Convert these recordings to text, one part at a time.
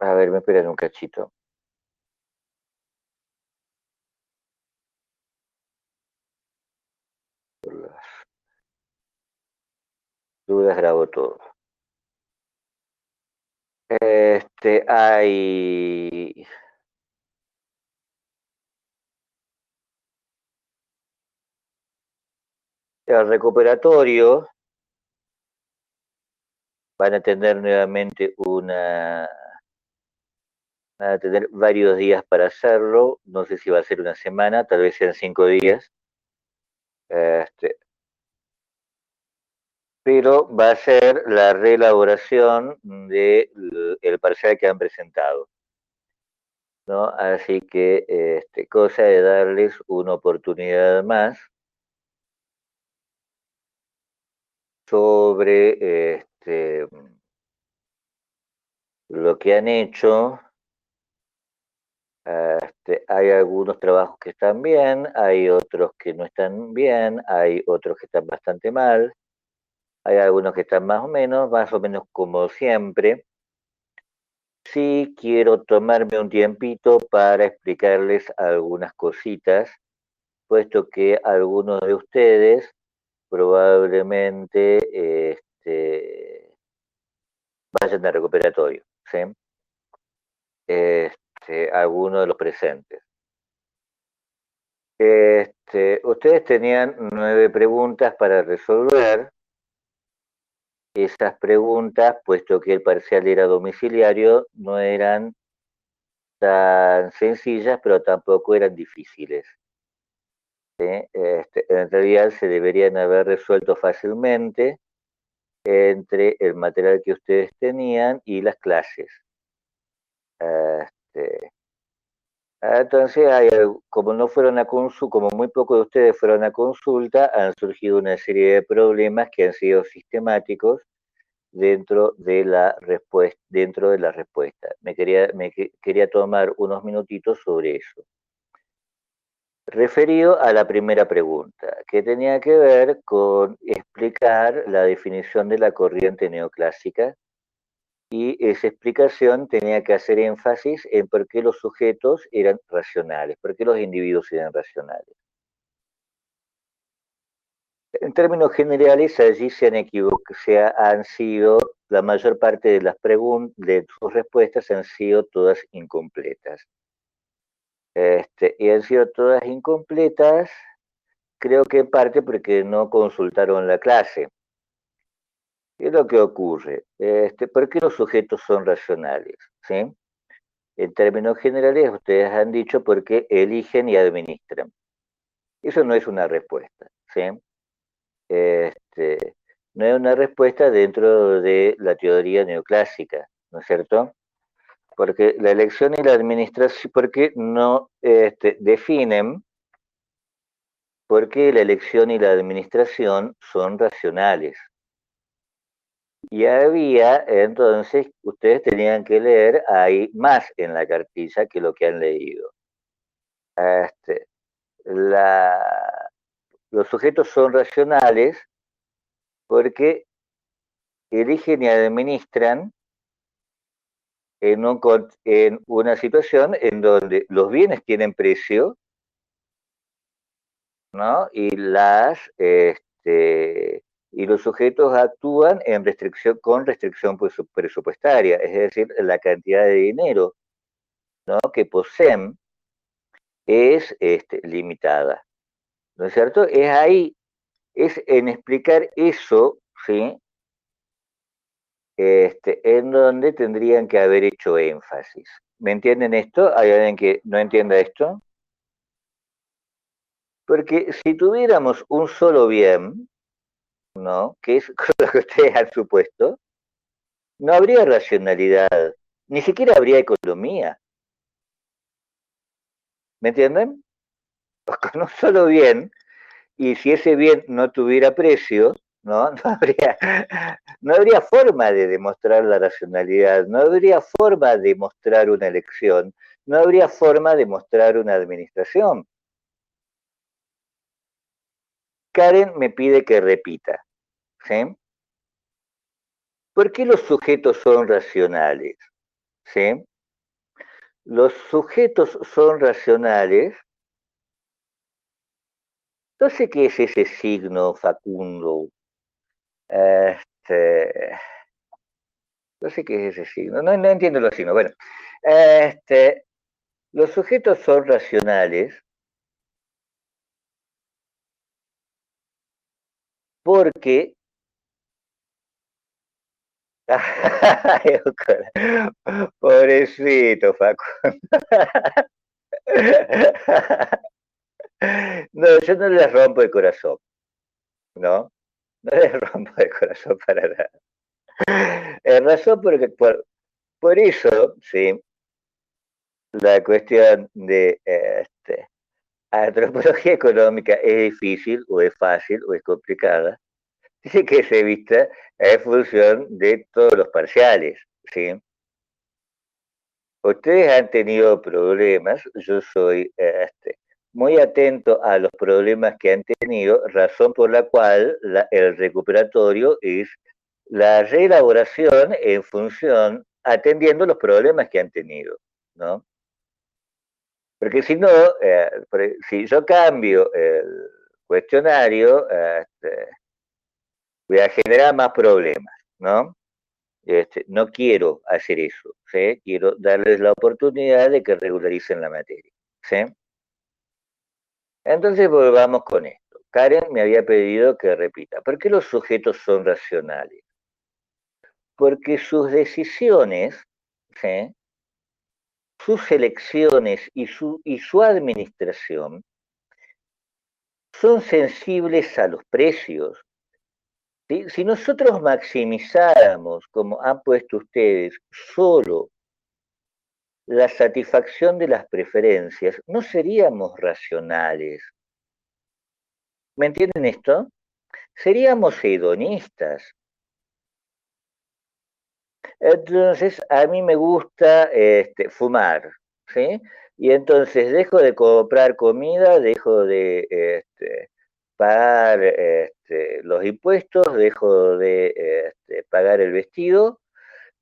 A ver, me esperan un cachito. Por las dudas grabo todo. Hay el recuperatorio, van a tener nuevamente van a tener varios días para hacerlo, no sé si va a ser una semana, tal vez sean 5 días, este, pero va a ser la reelaboración del parcial que han presentado, ¿no? Así que cosa de darles una oportunidad más sobre lo que han hecho. Hay algunos trabajos que están bien, hay otros que no están bien, hay otros que están bastante mal, hay algunos que están más o menos como siempre. Sí quiero tomarme un tiempito para explicarles algunas cositas, puesto que algunos de ustedes probablemente vayan a recuperatorio, ¿sí? Algunos de los presentes. Ustedes tenían 9 preguntas para resolver. Esas preguntas, puesto que el parcial era domiciliario, no eran tan sencillas, pero tampoco eran difíciles. ¿Sí? En realidad se deberían haber resuelto fácilmente entre el material que ustedes tenían y las clases. Este, entonces, como no fueron a consulta, como muy pocos de ustedes fueron a consulta, han surgido una serie de problemas que han sido sistemáticos dentro de la respuesta. Quería tomar unos minutitos sobre eso. Referido a la primera pregunta, que tenía que ver con explicar la definición de la corriente neoclásica, y esa explicación tenía que hacer énfasis en por qué los sujetos eran racionales, por qué los individuos eran racionales. En términos generales, allí han sido, la mayor parte de las preguntas, de sus respuestas han sido todas incompletas. Y han sido todas incompletas, creo que en parte porque no consultaron la clase. ¿Qué es lo que ocurre? ¿Por qué los sujetos son racionales? ¿Sí? En términos generales, ustedes han dicho porque eligen y administran. Eso no es una respuesta. ¿Sí? No es una respuesta dentro de la teoría neoclásica, ¿no es cierto? Porque la elección y la administración, porque no definen por qué la elección y la administración son racionales. Y había, entonces, ustedes tenían que leer ahí más en la cartilla que lo que han leído. Este, la, los sujetos son racionales porque eligen y administran en una situación en donde los bienes tienen precio, ¿no? Y los sujetos actúan con restricción presupuestaria, es decir, la cantidad de dinero, ¿no?, que poseen es limitada, ¿no es cierto? Es ahí, es en explicar eso, ¿sí? En donde tendrían que haber hecho énfasis. ¿Me entienden esto? ¿Hay alguien que no entienda esto? Porque si tuviéramos un solo bien, ¿no?, que es lo que ustedes han supuesto, no habría racionalidad, ni siquiera habría economía. ¿Me entienden? Con un solo bien, y si ese bien no tuviera precio, ¿no? No habría forma de demostrar la racionalidad, no habría forma de mostrar una elección, no habría forma de mostrar una administración. Karen me pide que repita, ¿sí? ¿Por qué los sujetos son racionales? ¿sí? Los sujetos son racionales. No sé qué es ese signo, Facundo. Este, no sé qué es ese signo. No, no entiendo los signos. Bueno, este, los sujetos son racionales porque... Pobrecito, Facundo. No, yo no les rompo el corazón, ¿no? No les rompo el corazón para nada. Razón porque por eso, sí, la cuestión de antropología económica es difícil o es fácil o es complicada. Dice que se vista en función de todos los parciales, ¿sí? Ustedes han tenido problemas, yo soy muy atento a los problemas que han tenido, razón por la cual el recuperatorio es la reelaboración en función, atendiendo los problemas que han tenido, ¿no? Porque si no, si yo cambio el cuestionario, voy a generar más problemas, ¿no? No quiero hacer eso, ¿sí? Quiero darles la oportunidad de que regularicen la materia, ¿sí? Entonces volvamos con esto. Karen me había pedido que repita, ¿por qué los sujetos son racionales? Porque sus decisiones, ¿sí? Sus elecciones y su administración son sensibles a los precios. ¿Sí? Si nosotros maximizáramos, como han puesto ustedes, solo la satisfacción de las preferencias, no seríamos racionales. ¿Me entienden esto? Seríamos hedonistas. Entonces, a mí me gusta fumar, ¿sí? Y entonces dejo de comprar comida, dejo de pagar los impuestos, dejo de pagar el vestido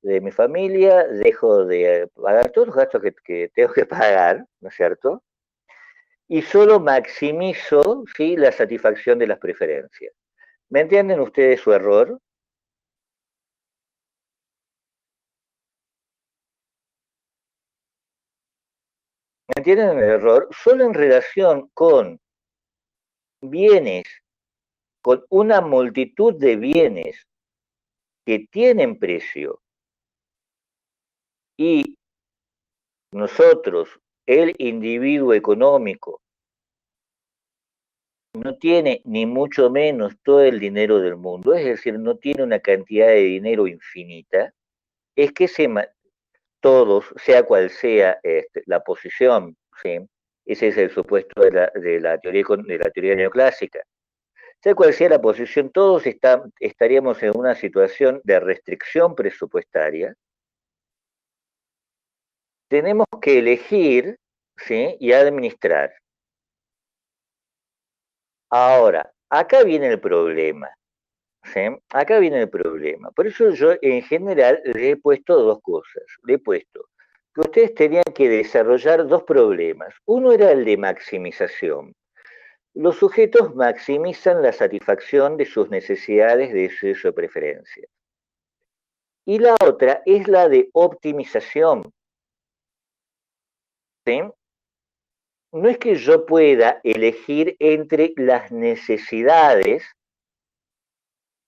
de mi familia, dejo de pagar todos los gastos que tengo que pagar, ¿no es cierto? Y solo maximizo, ¿sí?, la satisfacción de las preferencias. ¿Me entienden ustedes su error? ¿Me entienden el error? Solo en relación con bienes, con una multitud de bienes que tienen precio y nosotros, el individuo económico, no tiene ni mucho menos todo el dinero del mundo, es decir, no tiene una cantidad de dinero infinita, es que todos, sea cual sea la posición, ¿sí? Ese es el supuesto de la teoría neoclásica. Sea cual sea la posición, todos estaríamos en una situación de restricción presupuestaria. Tenemos que elegir, ¿sí?, y administrar. Ahora, acá viene el problema, ¿sí? Acá viene el problema. Por eso yo en general le he puesto dos cosas. Le he puesto que ustedes tenían que desarrollar dos problemas. Uno era el de maximización. Los sujetos maximizan la satisfacción de sus necesidades de deseo o preferencia. Y la otra es la de optimización, ¿sí? No es que yo pueda elegir entre las necesidades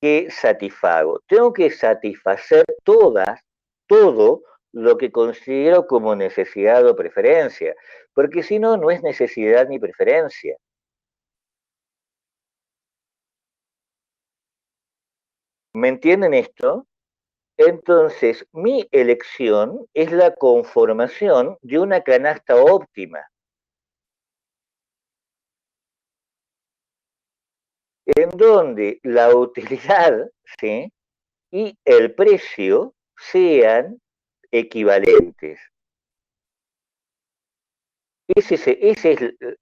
que satisfago. Tengo que satisfacer todo lo que considero como necesidad o preferencia, porque si no, no es necesidad ni preferencia. ¿Me entienden esto? Entonces, mi elección es la conformación de una canasta óptima, en donde la utilidad, ¿sí?, y el precio sean equivalentes. Esa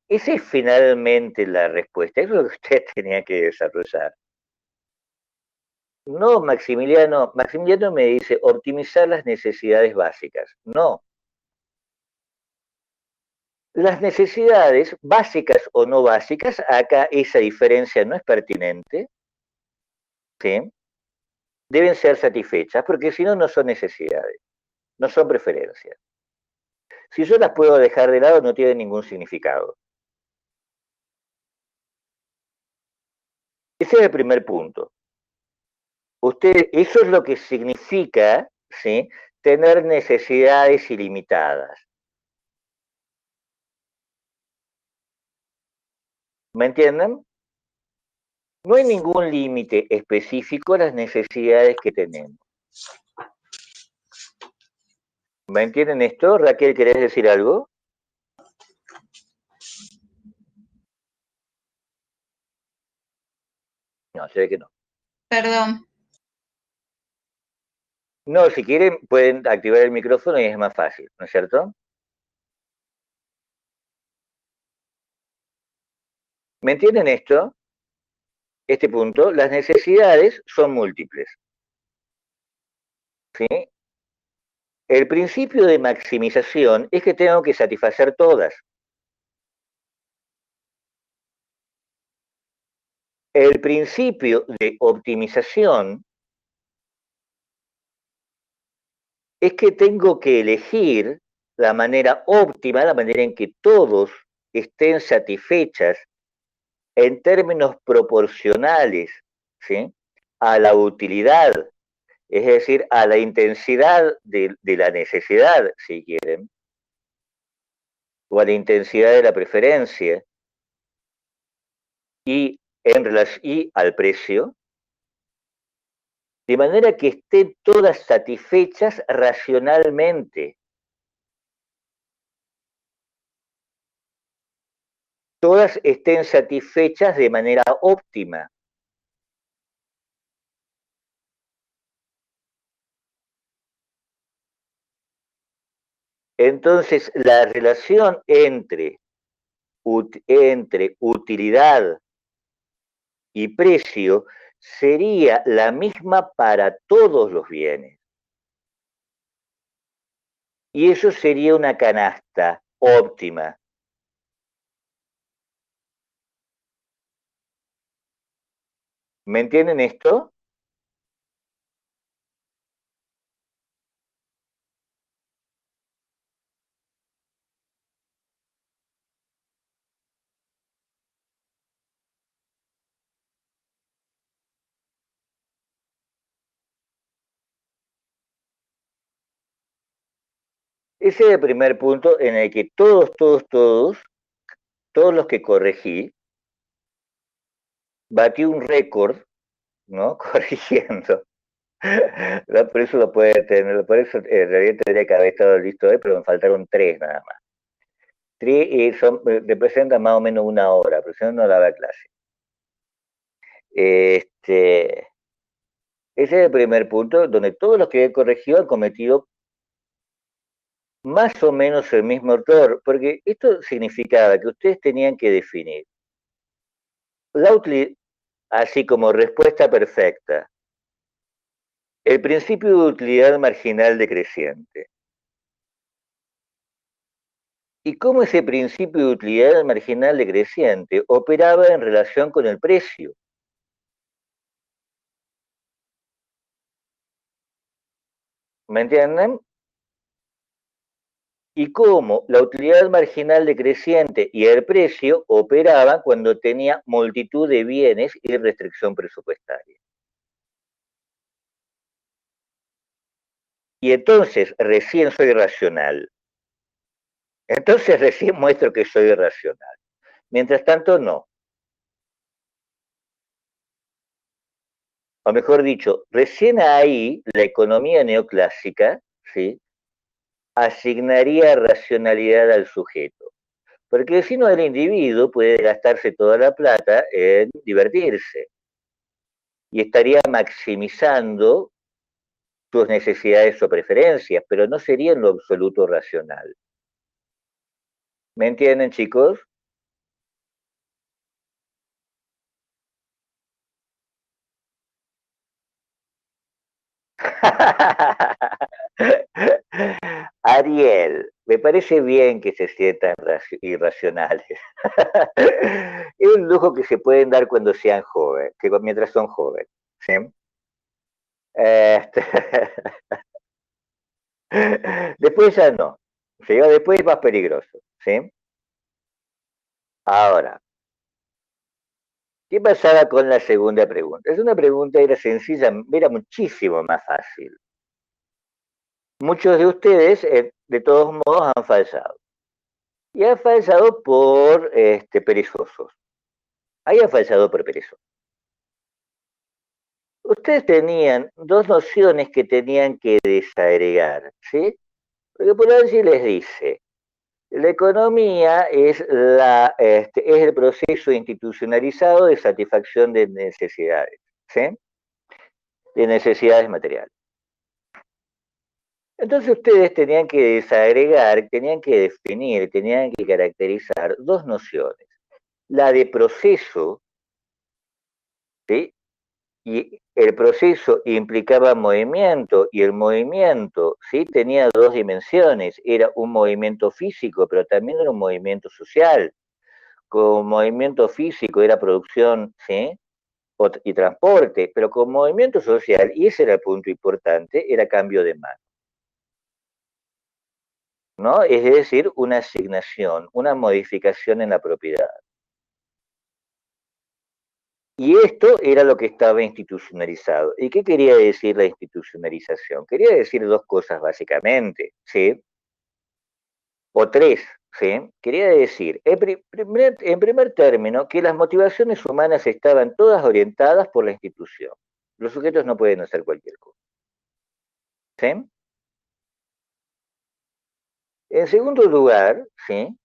es finalmente la respuesta. Eso es lo que usted tenía que desarrollar. No, Maximiliano me dice optimizar las necesidades básicas. No, las necesidades básicas o no básicas, acá esa diferencia no es pertinente, ¿sí? Deben ser satisfechas, porque si no, no son necesidades, no son preferencias. Si yo las puedo dejar de lado, no tiene ningún significado. Ese es el primer punto. Eso es lo que significa, ¿sí? Tener necesidades ilimitadas. ¿Me entienden? No hay ningún límite específico a las necesidades que tenemos. ¿Me entienden esto? Raquel, ¿querés decir algo? No, se ve que no. Perdón. No, si quieren pueden activar el micrófono y es más fácil, ¿no es cierto? ¿Me entienden esto? Este punto, las necesidades son múltiples. ¿Sí? El principio de maximización es que tengo que satisfacer todas. El principio de optimización es que tengo que elegir la manera óptima, la manera en que todos estén satisfechas en términos proporcionales, ¿sí? A la utilidad, es decir, a la intensidad de la necesidad, si quieren, o a la intensidad de la preferencia, y al precio, de manera que estén todas satisfechas racionalmente, todas estén satisfechas de manera óptima. Entonces, la relación entre utilidad y precio sería la misma para todos los bienes. Y eso sería una canasta óptima. ¿Me entienden esto? Ese es el primer punto en el que todos los que corregí, batí un récord, ¿no? Corrigiendo. No, por eso lo puede tener, por eso en realidad tendría que haber estado listo hoy, pero me faltaron tres nada más. Tres representan más o menos una hora, pero si no, no daba clase. Ese es el primer punto, donde todos los que he corregido han cometido más o menos el mismo error, porque esto significaba que ustedes tenían que definir la utilidad, así como respuesta perfecta, el principio de utilidad marginal decreciente. Y cómo ese principio de utilidad marginal decreciente operaba en relación con el precio. ¿Me entienden? Y cómo la utilidad marginal decreciente y el precio operaban cuando tenía multitud de bienes y restricción presupuestaria. Y entonces recién soy racional. Entonces recién muestro que soy racional. Mientras tanto, no. O mejor dicho, recién ahí la economía neoclásica, ¿sí? Asignaría racionalidad al sujeto. Porque si no, el individuo puede gastarse toda la plata en divertirse y estaría maximizando sus necesidades o preferencias, pero no sería en lo absoluto racional. ¿Me entienden, chicos? Ariel, me parece bien que se sientan irracionales. Es un lujo que se pueden dar cuando sean jóvenes, que mientras son jóvenes. ¿Sí? Este, después ya no. ¿Sí? Después es más peligroso. ¿Sí? Ahora, ¿qué pasaba con la segunda pregunta? La segunda pregunta era sencilla, era muchísimo más fácil. Muchos de ustedes, de todos modos, han fallado. Y han fallado por perezosos. Ahí han fallado por perezosos. Ustedes tenían dos nociones que tenían que desagregar, ¿sí? Porque por allí les dice, la economía es el proceso institucionalizado de satisfacción de necesidades, ¿sí? De necesidades materiales. Entonces ustedes tenían que desagregar, tenían que definir, tenían que caracterizar dos nociones. La de proceso, ¿sí? Y el proceso implicaba movimiento y el movimiento, ¿sí? Tenía dos dimensiones. Era un movimiento físico, pero también era un movimiento social. Como movimiento físico era producción, ¿sí? Y transporte, pero con movimiento social, y ese era el punto importante, era cambio de mano. ¿No? Es decir, una asignación, una modificación en la propiedad. Y esto era lo que estaba institucionalizado. ¿Y qué quería decir la institucionalización? Quería decir dos cosas básicamente, ¿sí? O tres, ¿sí? Quería decir, en primer término, que las motivaciones humanas estaban todas orientadas por la institución. Los sujetos no pueden hacer cualquier cosa, ¿sí? En segundo lugar, ¿sí?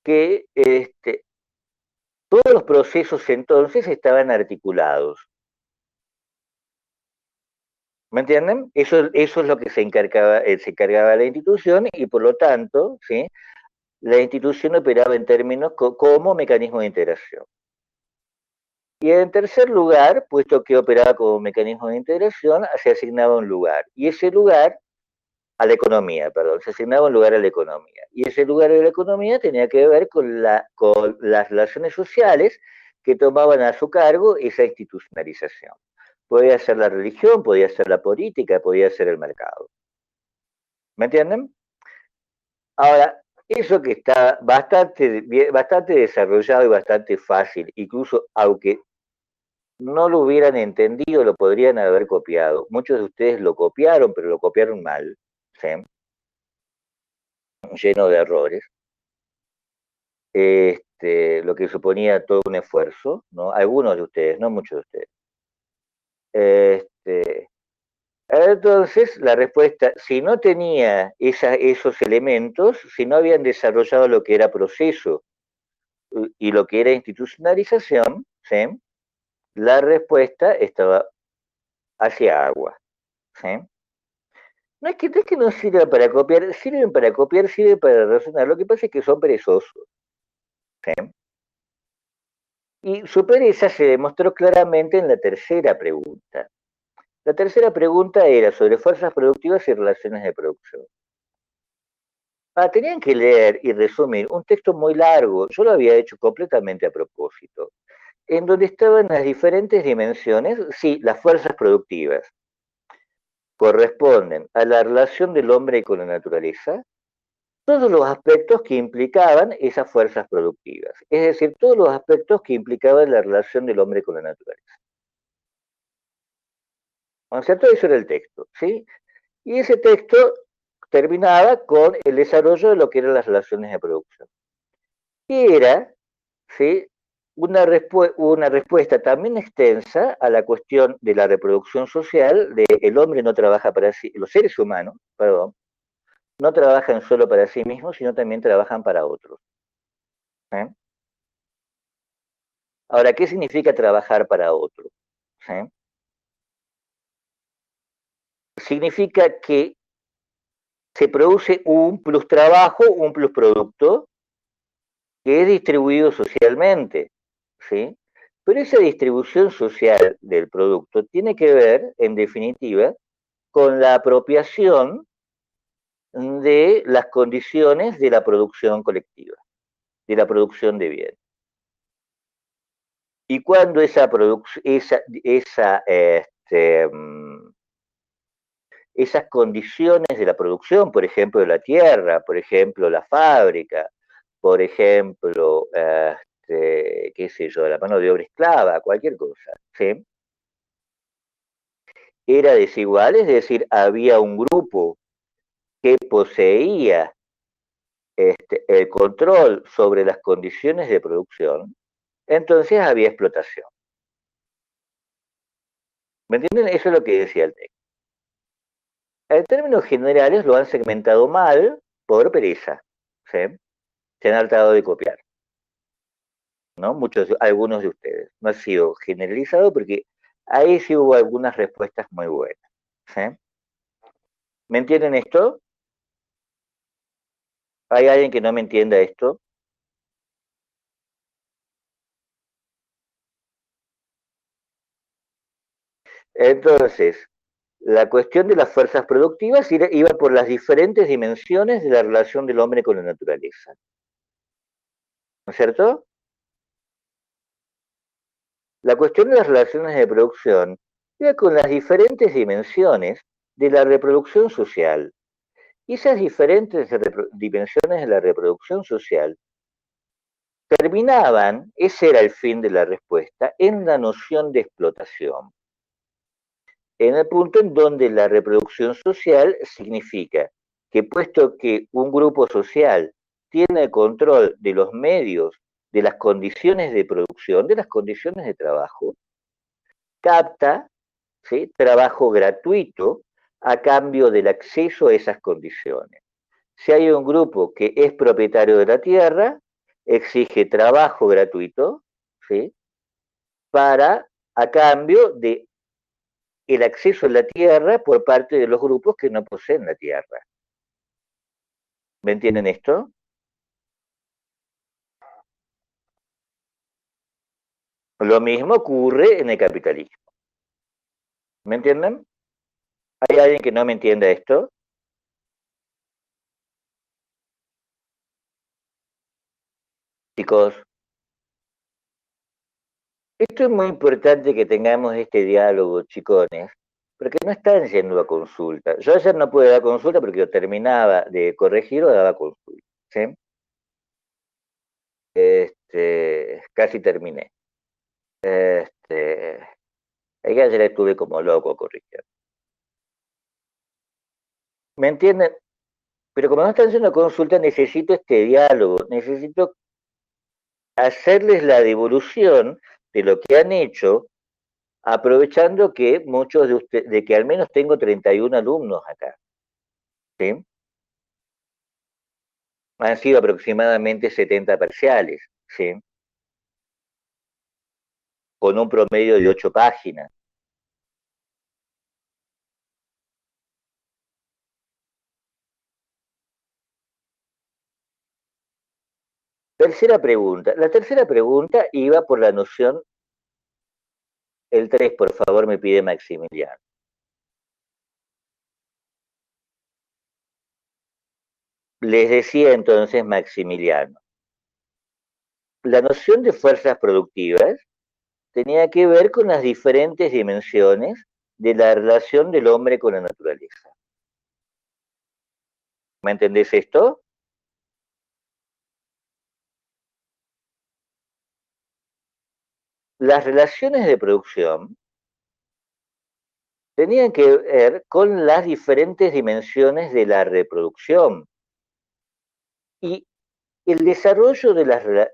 Que todos los procesos entonces estaban articulados. ¿Me entienden? Eso es lo que se encargaba la institución y por lo tanto, ¿sí? La institución operaba en términos como mecanismo de integración. Y en tercer lugar, puesto que operaba como mecanismo de integración, se asignaba un lugar. Y ese lugar, a la economía, perdón, se asignaba un lugar a la economía. Y ese lugar de la economía tenía que ver con las relaciones sociales que tomaban a su cargo esa institucionalización. Podía ser la religión, podía ser la política, podía ser el mercado. ¿Me entienden? Ahora, eso que está bastante desarrollado y bastante fácil, incluso aunque no lo hubieran entendido, lo podrían haber copiado. Muchos de ustedes lo copiaron, pero lo copiaron mal, ¿sí? Lleno de errores. Lo que suponía todo un esfuerzo, ¿no? Algunos de ustedes, no muchos de ustedes. Este, entonces, la respuesta, si no tenía esos elementos, si no habían desarrollado lo que era proceso y lo que era institucionalización, ¿sí? La respuesta estaba hacia agua. ¿Sí? No es que no sirvan para copiar, sirven para razonar. Lo que pasa es que son perezosos. ¿Sí? Y su pereza se demostró claramente en la tercera pregunta. La tercera pregunta era sobre fuerzas productivas y relaciones de producción. Tenían que leer y resumir un texto muy largo, yo lo había hecho completamente a propósito, en donde estaban las diferentes dimensiones, sí, las fuerzas productivas, corresponden a la relación del hombre con la naturaleza, todos los aspectos que implicaban esas fuerzas productivas, es decir, todos los aspectos que implicaban la relación del hombre con la naturaleza. ¿No es cierto? Eso era el texto, ¿sí? Y ese texto terminaba con el desarrollo de lo que eran las relaciones de producción. Y era, ¿sí? Una respuesta también extensa a la cuestión de la reproducción social, de el hombre no trabaja para sí, los seres humanos, perdón, no trabajan solo para sí mismos, sino también trabajan para otros. ¿Eh? Ahora, ¿qué significa trabajar para otros? ¿Eh? Significa que se produce un plus trabajo, un plus producto, que es distribuido socialmente, ¿sí? Pero esa distribución social del producto tiene que ver, en definitiva, con la apropiación de las condiciones de la producción colectiva, de la producción de bienes. Y cuando esas condiciones de la producción, por ejemplo, de la tierra, por ejemplo, la fábrica, por ejemplo, qué sé yo, la mano de obra esclava, cualquier cosa, ¿sí? Era desigual, es decir, había un grupo que poseía el control sobre las condiciones de producción, entonces había explotación. ¿Me entienden? Eso es lo que decía el texto. En términos generales lo han segmentado mal por pereza, ¿sí? Se han hartado de copiar, ¿no? Algunos de ustedes. No ha sido generalizado porque ahí sí hubo algunas respuestas muy buenas, ¿sí? ¿Me entienden esto? ¿Hay alguien que no me entienda esto? Entonces, la cuestión de las fuerzas productivas iba por las diferentes dimensiones de la relación del hombre con la naturaleza. ¿No es cierto? La cuestión de las relaciones de producción iba con las diferentes dimensiones de la reproducción social. Y esas diferentes dimensiones de la reproducción social terminaban, ese era el fin de la respuesta, en la noción de explotación. En el punto en donde la reproducción social significa que puesto que un grupo social tiene control de los medios, de las condiciones de producción, de las condiciones de trabajo, capta, ¿sí?, trabajo gratuito a cambio del acceso a esas condiciones. Si hay un grupo que es propietario de la tierra, exige trabajo gratuito, ¿sí?, para, a cambio de el acceso a la tierra por parte de los grupos que no poseen la tierra. ¿Me entienden esto? Lo mismo ocurre en el capitalismo. ¿Me entienden? ¿Hay alguien que no me entienda esto? Chicos, esto es muy importante que tengamos este diálogo, chicones, porque no están yendo a consulta. Yo ayer no pude dar consulta porque yo terminaba de corregir o daba consulta, ¿sí? Casi terminé. Es que ayer estuve como loco corrigiendo. ¿Me entienden? Pero como no están haciendo consulta, necesito este diálogo, necesito hacerles la devolución de lo que han hecho, aprovechando que muchos de ustedes, de que al menos tengo 31 alumnos acá, ¿sí? Han sido aproximadamente 70 parciales, ¿sí? Con un promedio de 8 páginas. Tercera pregunta. La tercera pregunta iba por la noción, el 3, por favor, me pide Maximiliano. Les decía entonces Maximiliano, la noción de fuerzas productivas tenía que ver con las diferentes dimensiones de la relación del hombre con la naturaleza. ¿Me entendés esto? Las relaciones de producción tenían que ver con las diferentes dimensiones de la reproducción y el desarrollo de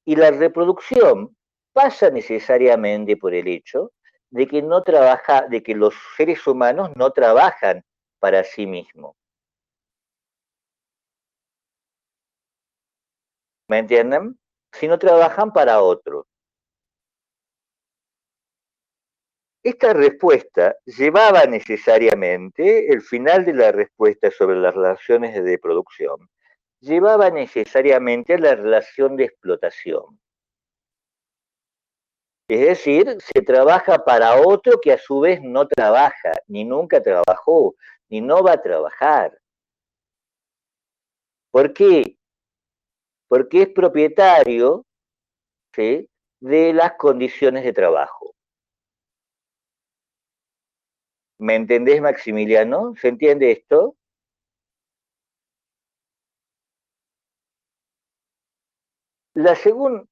y la reproducción pasa necesariamente por el hecho de que no trabaja, de que los seres humanos no trabajan para sí mismos. ¿Me entienden? Sino trabajan para otros. Esta respuesta llevaba necesariamente, el final de la respuesta sobre las relaciones de producción, llevaba necesariamente a la relación de explotación. Es decir, se trabaja para otro que a su vez no trabaja, ni nunca trabajó, ni no va a trabajar. ¿Por qué? Porque es propietario, ¿sí?, de las condiciones de trabajo. ¿Me entendés, Maximiliano? ¿Se entiende esto? La segunda...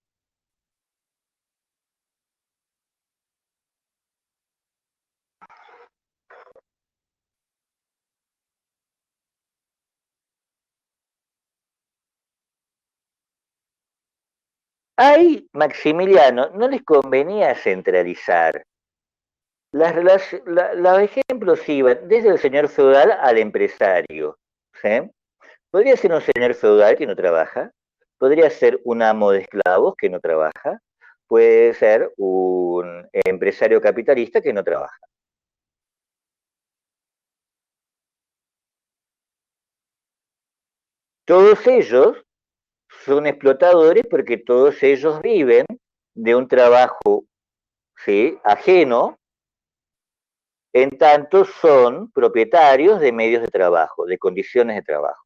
Ahí, Maximiliano, no les convenía centralizar. Los ejemplos iban desde el señor feudal al empresario. ¿Sí? Podría ser un señor feudal que no trabaja, podría ser un amo de esclavos que no trabaja, puede ser un empresario capitalista que no trabaja. Todos ellos son explotadores porque todos ellos viven de un trabajo, ¿sí?, ajeno, en tanto son propietarios de medios de trabajo, de condiciones de trabajo.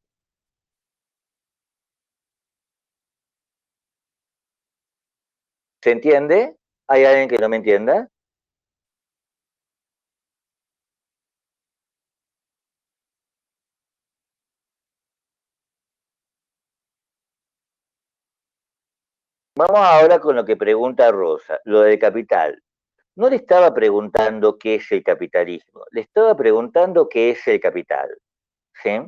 ¿Se entiende? ¿Hay alguien que no me entienda? Vamos ahora con lo que pregunta Rosa, lo del capital. No le estaba preguntando qué es el capitalismo, le estaba preguntando qué es el capital. ¿Sí?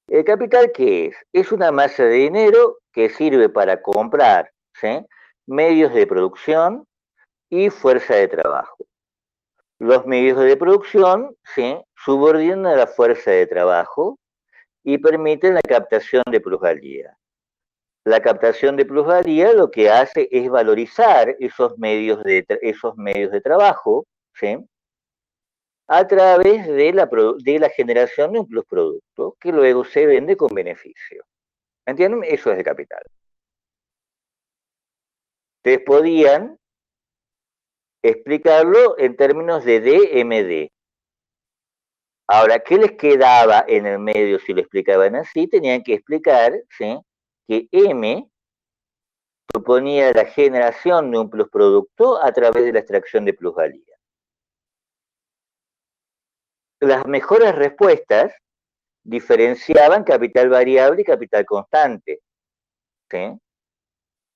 ¿El capital qué es? Es una masa de dinero que sirve para comprar, ¿sí?, medios de producción y fuerza de trabajo. Los medios de producción, ¿sí?, subordinan a la fuerza de trabajo y permiten la captación de plusvalía. La captación de plusvalía lo que hace es valorizar esos medios de trabajo, ¿sí?, a través de la generación de un plusproducto que luego se vende con beneficio. ¿Entienden? Eso es el capital. Ustedes podían explicarlo en términos de DMD. Ahora, ¿qué les quedaba en el medio si lo explicaban así? Tenían que explicar, ¿sí?, que M suponía la generación de un plusproducto a través de la extracción de plusvalía. Las mejores respuestas diferenciaban capital variable y capital constante, ¿sí?,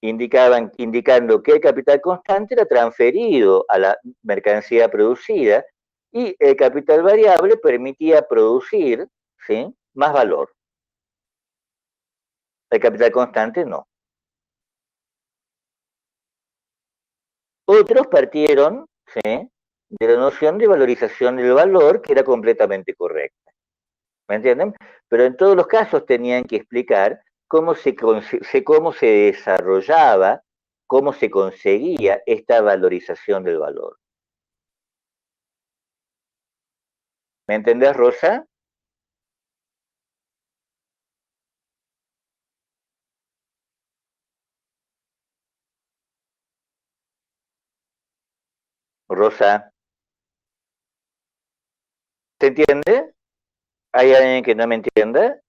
indicando que el capital constante era transferido a la mercancía producida y el capital variable permitía producir, ¿sí?, más valor. El capital constante no. Otros partieron, ¿sí?, de la noción de valorización del valor, que era completamente correcta. ¿Me entienden? Pero en todos los casos tenían que explicar cómo se desarrollaba, cómo se conseguía esta valorización del valor. ¿Me entendés, Rosa? Rosa, ¿se entiende? ¿Hay alguien que no me entienda?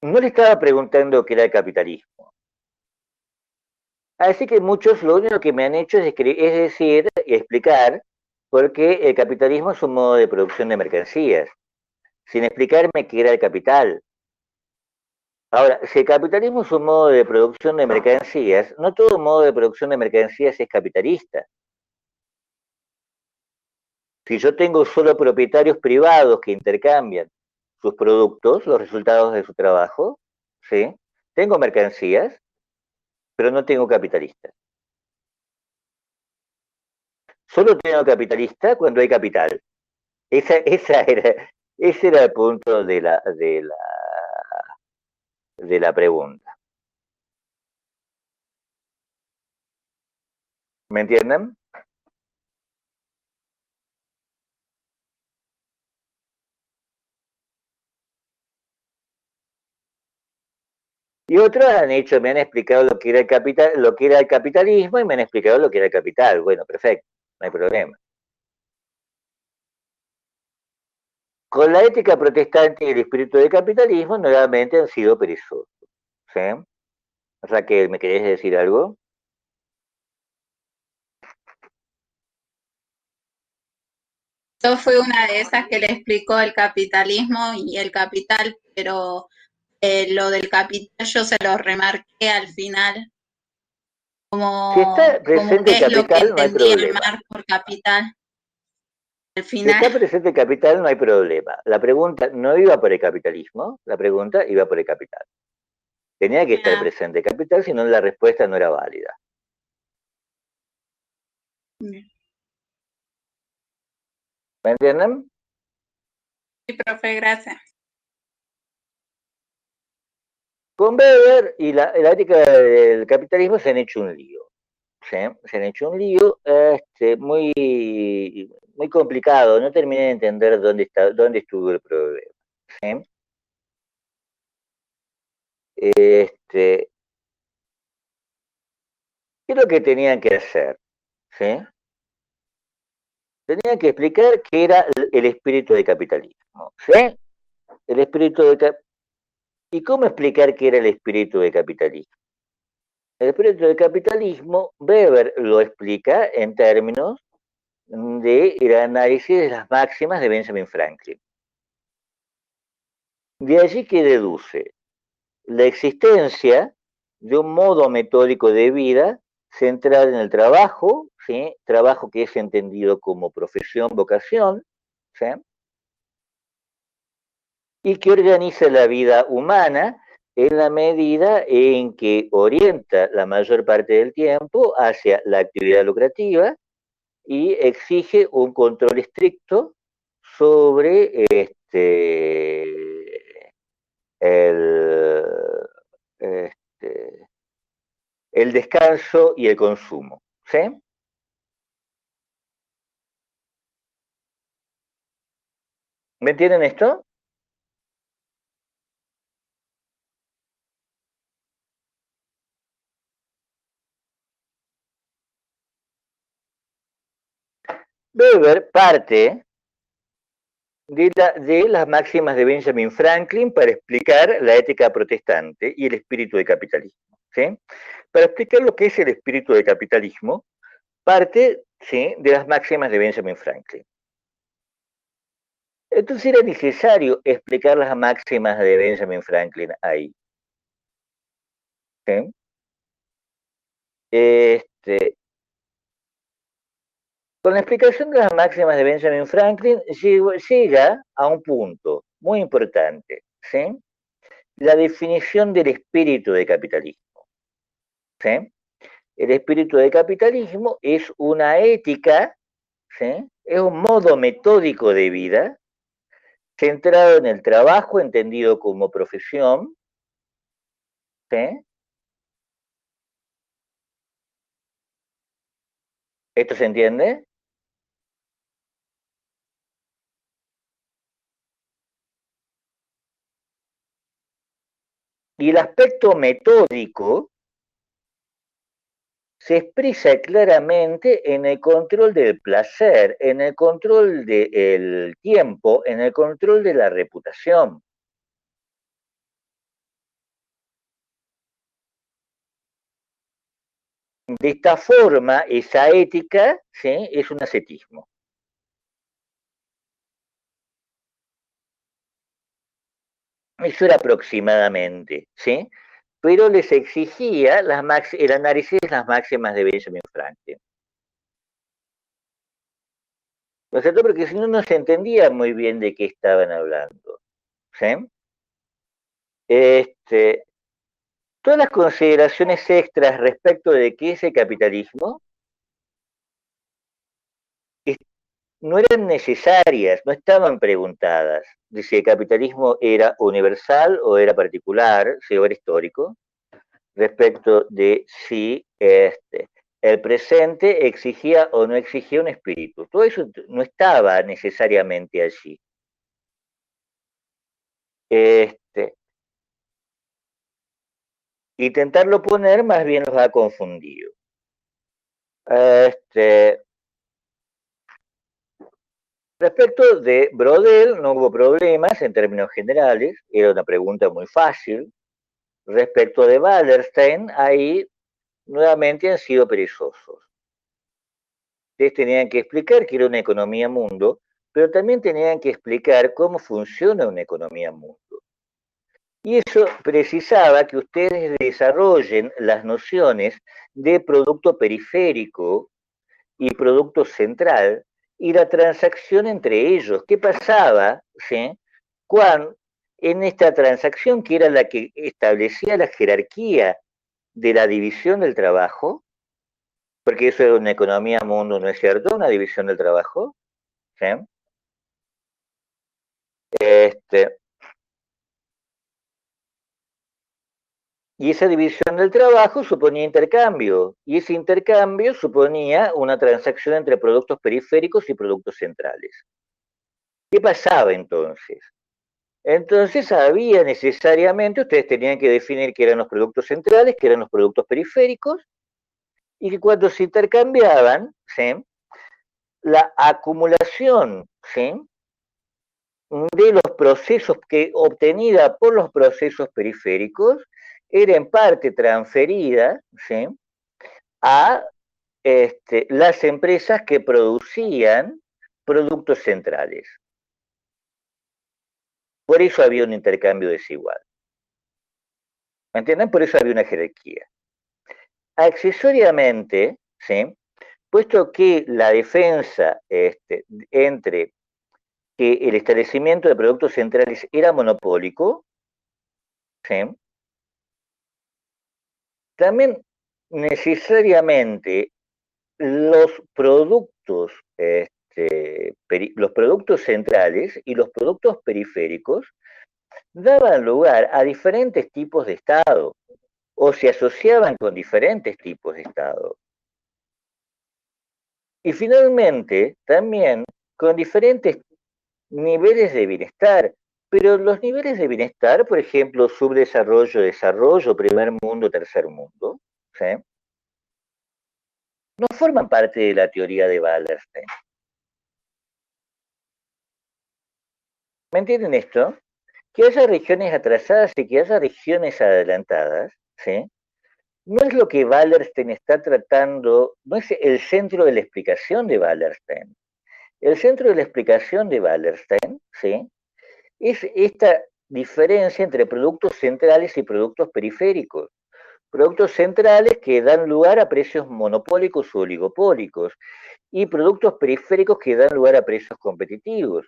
No le estaba preguntando qué era el capitalismo. Así que muchos lo único que me han hecho es decir y explicar por qué el capitalismo es un modo de producción de mercancías, sin explicarme qué era el capital. Ahora, si el capitalismo es un modo de producción de mercancías, no todo modo de producción de mercancías es capitalista. Si yo tengo solo propietarios privados que intercambian sus productos, los resultados de su trabajo, ¿sí?, tengo mercancías, pero no tengo capitalistas. Solo tengo capitalista cuando hay capital. Ese era el punto de la pregunta. ¿Me entienden? Y otros han hecho, me han explicado lo que era el capital, lo que era el capitalismo y me han explicado lo que era el capital. Bueno, perfecto, no hay problema. Con la ética protestante y el espíritu del capitalismo, nuevamente han sido perezosos. ¿Sí? Raquel, ¿me querés decir algo? Yo fui una de esas que le explicó el capitalismo y el capital, pero lo del capital yo se lo remarqué al final, Si está como presente qué el es lo que capital, no hay entendía problema. Marx por capital al Si final. está presente el capital, no hay problema. La pregunta no iba por el capitalismo, la pregunta iba por el capital. Tenía que estar Ah, presente el capital, si no la respuesta no era válida. ¿Me entienden? sí, profe, gracias. Con Weber y la ética del capitalismo se han hecho un lío. ¿Sí? Se han hecho un lío muy, muy complicado. No terminé de entender dónde estuvo el problema. ¿Sí? Este, ¿Qué es lo que tenían que hacer? ¿Sí? Tenían que explicar qué era el espíritu del capitalismo. ¿Sí? El espíritu de, ¿Y cómo explicar qué era el espíritu del capitalismo? El espíritu del capitalismo, Weber lo explica en términos del análisis de las máximas de Benjamin Franklin. De allí que deduce la existencia de un modo metódico de vida centrado en el trabajo, ¿sí? Trabajo que es entendido como profesión, vocación, ¿sí? Y que organiza la vida humana en la medida en que orienta la mayor parte del tiempo hacia la actividad lucrativa y exige un control estricto sobre el, este, el descanso y el consumo. ¿Sí? ¿Me entienden esto? Weber parte de las máximas de Benjamin Franklin para explicar la ética protestante y el espíritu del capitalismo. ¿Sí? Para explicar lo que es el espíritu del capitalismo, parte, ¿sí?, de las máximas de Benjamin Franklin. Entonces era necesario explicar las máximas de Benjamin Franklin ahí. ¿Sí? Este, con la explicación de las máximas de Benjamin Franklin llega a un punto muy importante, ¿sí? La definición del espíritu de capitalismo. ¿Sí? El espíritu de capitalismo es una ética, ¿sí?, es un modo metódico de vida centrado en el trabajo entendido como profesión, ¿sí? ¿Esto se entiende? Y el aspecto metódico se expresa claramente en el control del placer, en el control del tiempo, en el control de la reputación. De esta forma, esa ética, ¿sí?, es un ascetismo. Eso era aproximadamente, ¿sí? Pero les exigía el análisis de las máximas de Benjamin Franklin. ¿No es cierto? Porque si no, no se entendía muy bien de qué estaban hablando. ¿Sí? Este, todas las consideraciones extras respecto de qué es el capitalismo no eran necesarias, no estaban preguntadas de si el capitalismo era universal o era particular, si era histórico, respecto de si el presente exigía o no exigía un espíritu. Todo eso no estaba necesariamente allí. Intentarlo poner más bien los ha confundido. Respecto de Brodel, no hubo problemas en términos generales, era una pregunta muy fácil. Respecto de Wallerstein, ahí nuevamente han sido perezosos. Ustedes tenían que explicar que era una economía mundo, pero también tenían que explicar cómo funciona una economía mundo. Y eso precisaba que ustedes desarrollen las nociones de producto periférico y producto central y la transacción entre ellos. ¿Qué pasaba, ¿sí?, cuando en esta transacción, que era la que establecía la jerarquía de la división del trabajo, porque eso era una economía mundo, ¿no es cierto? Una división del trabajo, ¿sí? Y esa división del trabajo suponía intercambio, y ese intercambio suponía una transacción entre productos periféricos y productos centrales. ¿Qué pasaba entonces? Entonces había necesariamente, ustedes tenían que definir qué eran los productos centrales, qué eran los productos periféricos, y que cuando se intercambiaban, ¿sí?, la acumulación, ¿sí?, de los procesos que obtenida por los procesos periféricos era en parte transferida, ¿sí?, a las empresas que producían productos centrales. Por eso había un intercambio desigual. ¿Me entienden? Por eso había una jerarquía. Accesoriamente, ¿sí?, puesto que la defensa entre que el establecimiento de productos centrales era monopólico, ¿sí?, también necesariamente los productos, los productos centrales y los productos periféricos daban lugar a diferentes tipos de Estado o se asociaban con diferentes tipos de Estado. Y finalmente, también con diferentes niveles de bienestar. Pero los niveles de bienestar, por ejemplo, subdesarrollo, desarrollo, primer mundo, tercer mundo, ¿sí?, no forman parte de la teoría de Wallerstein. ¿Me entienden esto? Que haya regiones atrasadas y que haya regiones adelantadas, ¿sí?, no es lo que Wallerstein está tratando, no es el centro de la explicación de Wallerstein. El centro de la explicación de Wallerstein, ¿sí?, es esta diferencia entre productos centrales y productos periféricos. Productos centrales que dan lugar a precios monopólicos o oligopólicos y productos periféricos que dan lugar a precios competitivos.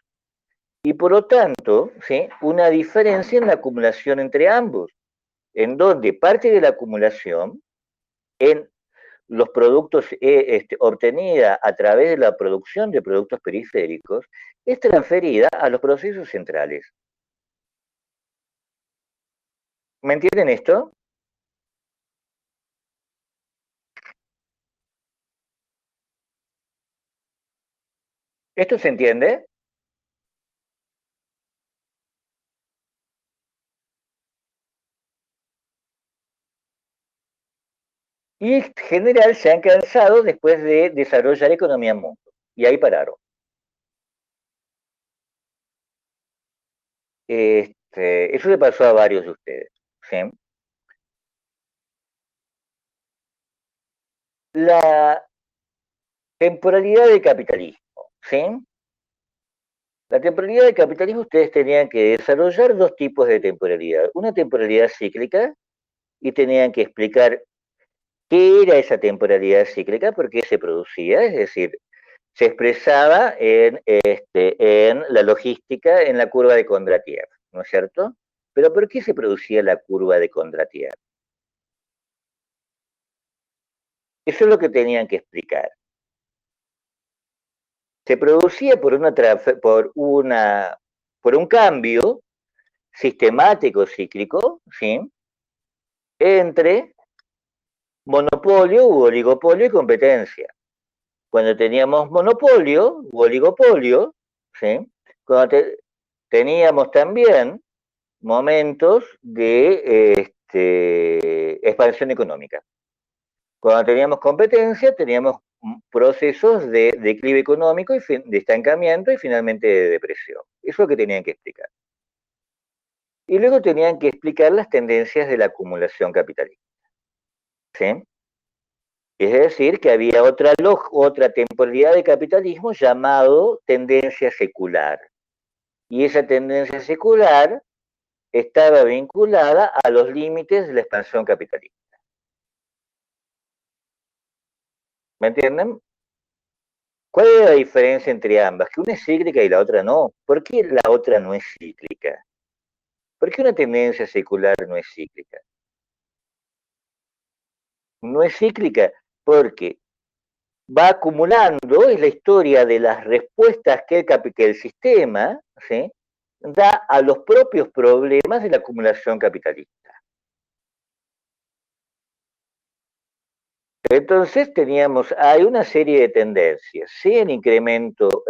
Y por lo tanto, ¿sí?, una diferencia en la acumulación entre ambos, en donde parte de la acumulación en los productos obtenida a través de la producción de productos periféricos es transferida a los procesos centrales. ¿Me entienden esto? ¿Esto se entiende? Y en general se han cansado después de desarrollar economía en mundo. Y ahí pararon. Eso le pasó a varios de ustedes, ¿sí? La temporalidad del capitalismo, ¿sí? La temporalidad del capitalismo, ustedes tenían que desarrollar dos tipos de temporalidad. Una temporalidad cíclica, y tenían que explicar qué era esa temporalidad cíclica, por qué se producía, es decir, se expresaba en la logística, en la curva de Kondratiev, ¿no es cierto? Pero ¿por qué se producía la curva de Kondratiev? Eso es lo que tenían que explicar. Se producía por un cambio sistemático cíclico, ¿sí?, entre monopolio u oligopolio y competencia. Cuando teníamos monopolio u oligopolio, ¿sí? Cuando teníamos también momentos de expansión económica. Cuando teníamos competencia, teníamos procesos de declive económico, y de estancamiento y finalmente de depresión. Eso es lo que tenían que explicar. Y luego tenían que explicar las tendencias de la acumulación capitalista. ¿Sí? Es decir, que había otra temporalidad de capitalismo llamado tendencia secular. Y esa tendencia secular estaba vinculada a los límites de la expansión capitalista. ¿Me entienden? ¿Cuál es la diferencia entre ambas? Que una es cíclica y la otra no. ¿Por qué la otra no es cíclica? ¿Por qué una tendencia secular no es cíclica? No es cíclica porque va acumulando, es la historia de las respuestas que el sistema, ¿sí?, da a los propios problemas de la acumulación capitalista. Entonces hay una serie de tendencias, ¿sí? El incremento,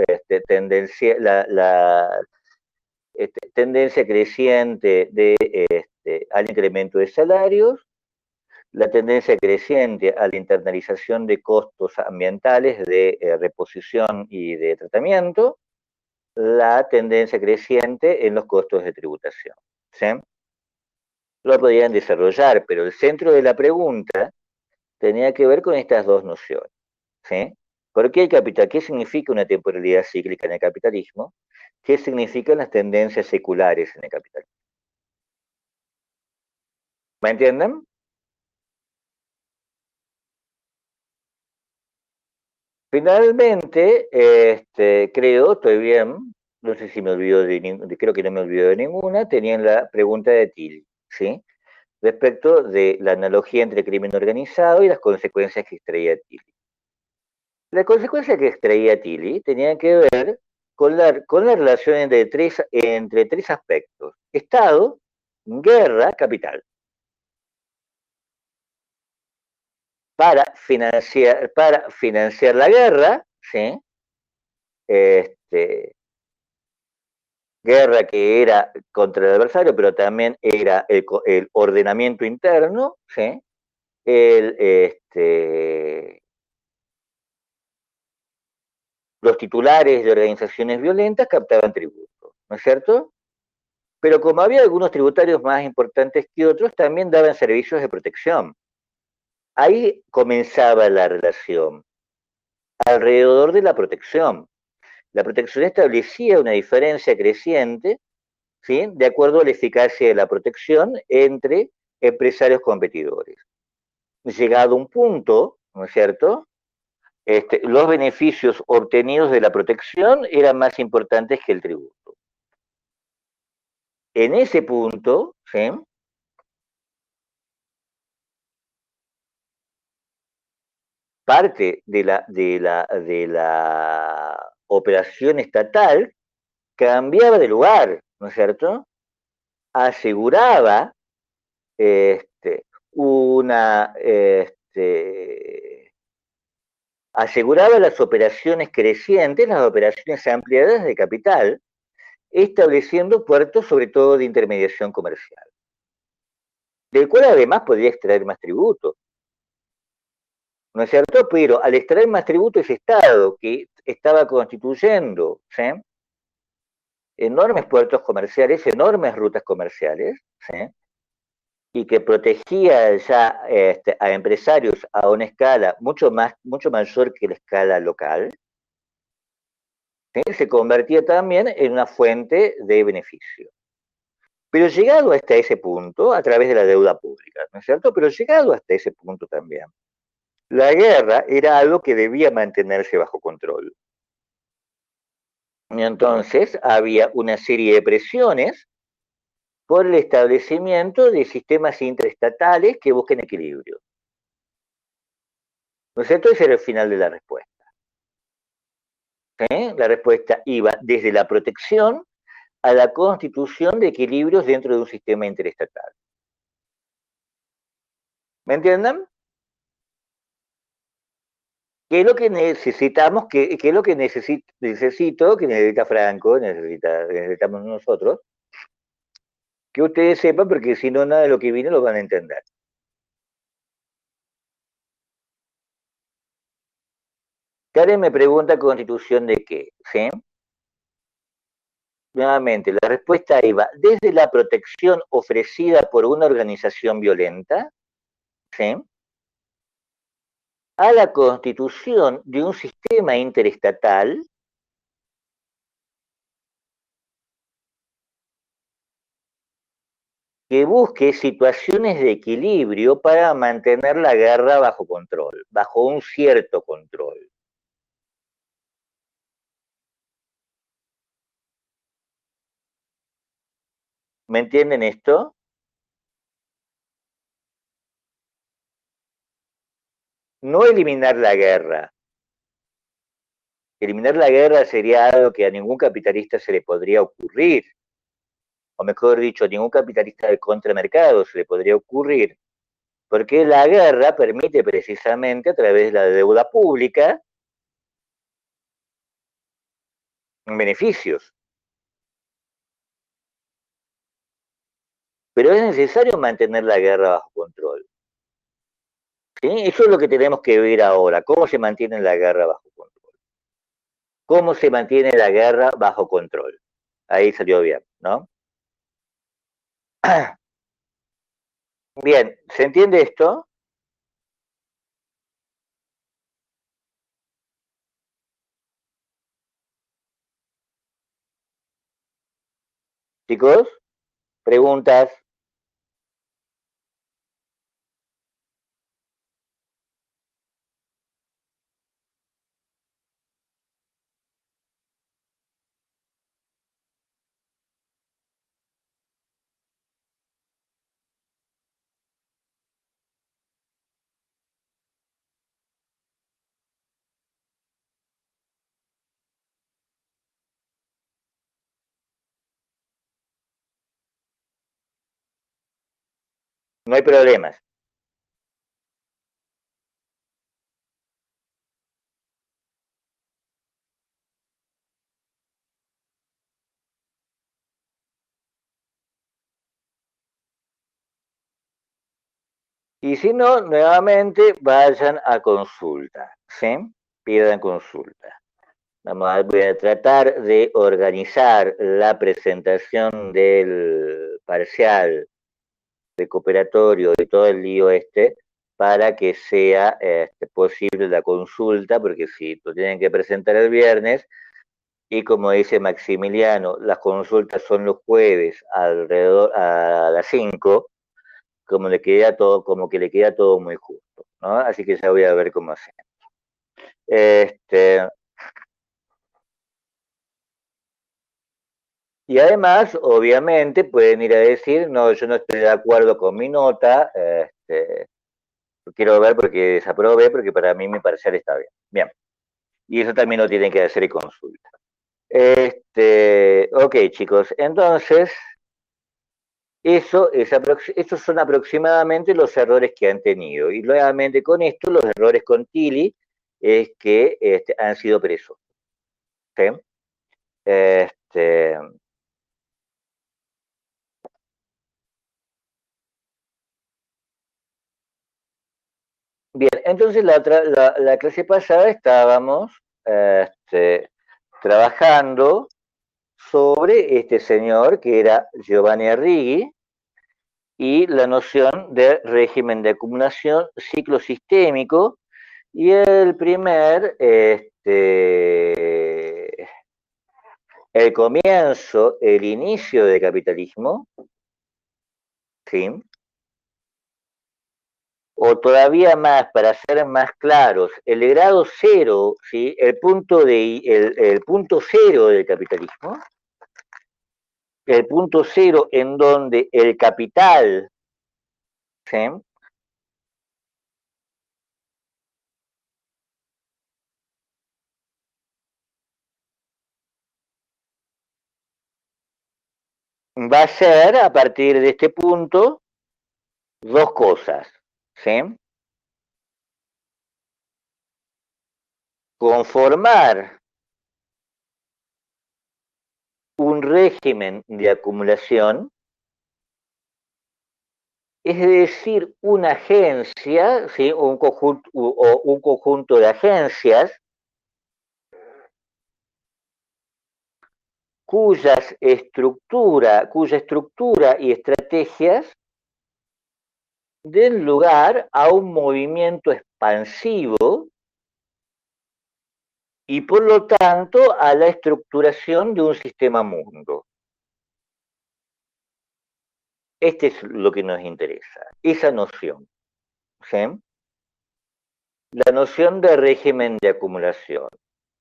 tendencia creciente al incremento de salarios, la tendencia creciente a la internalización de costos ambientales de reposición y de tratamiento, la tendencia creciente en los costos de tributación. ¿Sí? Lo podrían desarrollar, pero el centro de la pregunta tenía que ver con estas dos nociones. ¿Sí? ¿Por qué el capital? ¿Qué significa una temporalidad cíclica en el capitalismo? ¿Qué significan las tendencias seculares en el capitalismo? ¿Me entienden? Finalmente, creo, estoy bien, no sé si me olvido creo que no me olvido de ninguna, tenían la pregunta de Tilly, ¿sí? Respecto de la analogía entre crimen organizado y las consecuencias que extraía Tilly. Las consecuencias que extraía Tilly tenían que ver con la relación entre tres aspectos: Estado, guerra, capital. Para financiar la guerra, ¿sí? Guerra que era contra el adversario, pero también era el ordenamiento interno, ¿sí? Los titulares de organizaciones violentas captaban tributos, ¿no es cierto? Pero como había algunos tributarios más importantes que otros, también daban servicios de protección. Ahí comenzaba la relación, alrededor de la protección. La protección establecía una diferencia creciente, ¿sí?, de acuerdo a la eficacia de la protección entre empresarios competidores. Llegado un punto, ¿no es cierto?, los beneficios obtenidos de la protección eran más importantes que el tributo. En ese punto, ¿sí?, parte de la operación estatal cambiaba de lugar, ¿no es cierto? Aseguraba una aseguraba las operaciones crecientes, las operaciones ampliadas de capital, estableciendo puertos sobre todo de intermediación comercial, del cual además podría extraer más tributos, ¿no es cierto? Pero al extraer más tributos, ese Estado que estaba constituyendo, ¿sí?, enormes puertos comerciales, enormes rutas comerciales, ¿sí?, y que protegía ya a empresarios a una escala mucho mayor que la escala local, ¿sí?, se convertía también en una fuente de beneficio. Pero llegado hasta ese punto, a través de la deuda pública, ¿no es cierto? Pero llegado hasta ese punto también, la guerra era algo que debía mantenerse bajo control. Y entonces había una serie de presiones por el establecimiento de sistemas intraestatales que busquen equilibrio. ¿No es cierto? Ese era el final de la respuesta. La respuesta iba desde la protección a la constitución de equilibrios dentro de un sistema interestatal. ¿Me entienden? ¿Qué es lo que necesitamos? ¿Qué es lo que necesito, que necesita Franco, necesitamos nosotros? Que ustedes sepan, porque si no, nada de lo que viene lo van a entender. Karen me pregunta constitución de qué, ¿sí? Nuevamente, la respuesta iba desde la protección ofrecida por una organización violenta, ¿sí? A la constitución de un sistema interestatal que busque situaciones de equilibrio para mantener la guerra bajo control, bajo un cierto control. ¿Me entienden esto? No eliminar la guerra. Eliminar la guerra sería algo que a ningún capitalista se le podría ocurrir, o mejor dicho, a ningún capitalista del contramercado se le podría ocurrir, porque la guerra permite precisamente a través de la deuda pública beneficios. Pero es necesario mantener la guerra bajo control. ¿Sí? Eso es lo que tenemos que ver ahora, cómo se mantiene la guerra bajo control. ¿Cómo se mantiene la guerra bajo control? Ahí salió bien, ¿no? Bien, ¿se entiende esto? Chicos, preguntas. No hay problemas. Y si no, nuevamente vayan a consulta, ¿sí? Pidan consulta. Voy a tratar de organizar la presentación del parcial recuperatorio y todo el lío para que sea posible la consulta, porque si lo tienen que presentar el viernes, y como dice Maximiliano, las consultas son los jueves alrededor a las 5, como que le queda todo muy justo, ¿no? Así que ya voy a ver cómo hacer. Este, y además, obviamente, pueden ir a decir, no, yo no estoy de acuerdo con mi nota, quiero ver porque desaprobé, porque para mí mi parcial está bien. Bien. Y eso también lo tienen que hacer y consulta. Ok, chicos, entonces, estos son aproximadamente los errores que han tenido. Y nuevamente con esto, los errores con Tilly es que han sido presos. ¿Sí? Este, bien, entonces la clase pasada estábamos trabajando sobre este señor que era Giovanni Arrighi y la noción de régimen de acumulación ciclo sistémico y el comienzo, el inicio del capitalismo, ¿sí? O todavía más, para ser más claros, el grado cero, ¿sí? El punto cero del capitalismo, el punto cero en donde el capital, ¿sí? Va a ser a partir de este punto dos cosas, ¿sí? conformar un régimen de acumulación, es decir, una agencia, ¿sí? O un conjunto de agencias cuya estructura y estrategias den lugar a un movimiento expansivo y por lo tanto a la estructuración de un sistema mundo. Este es lo que nos interesa, esa noción. ¿Sí? La noción de régimen de acumulación,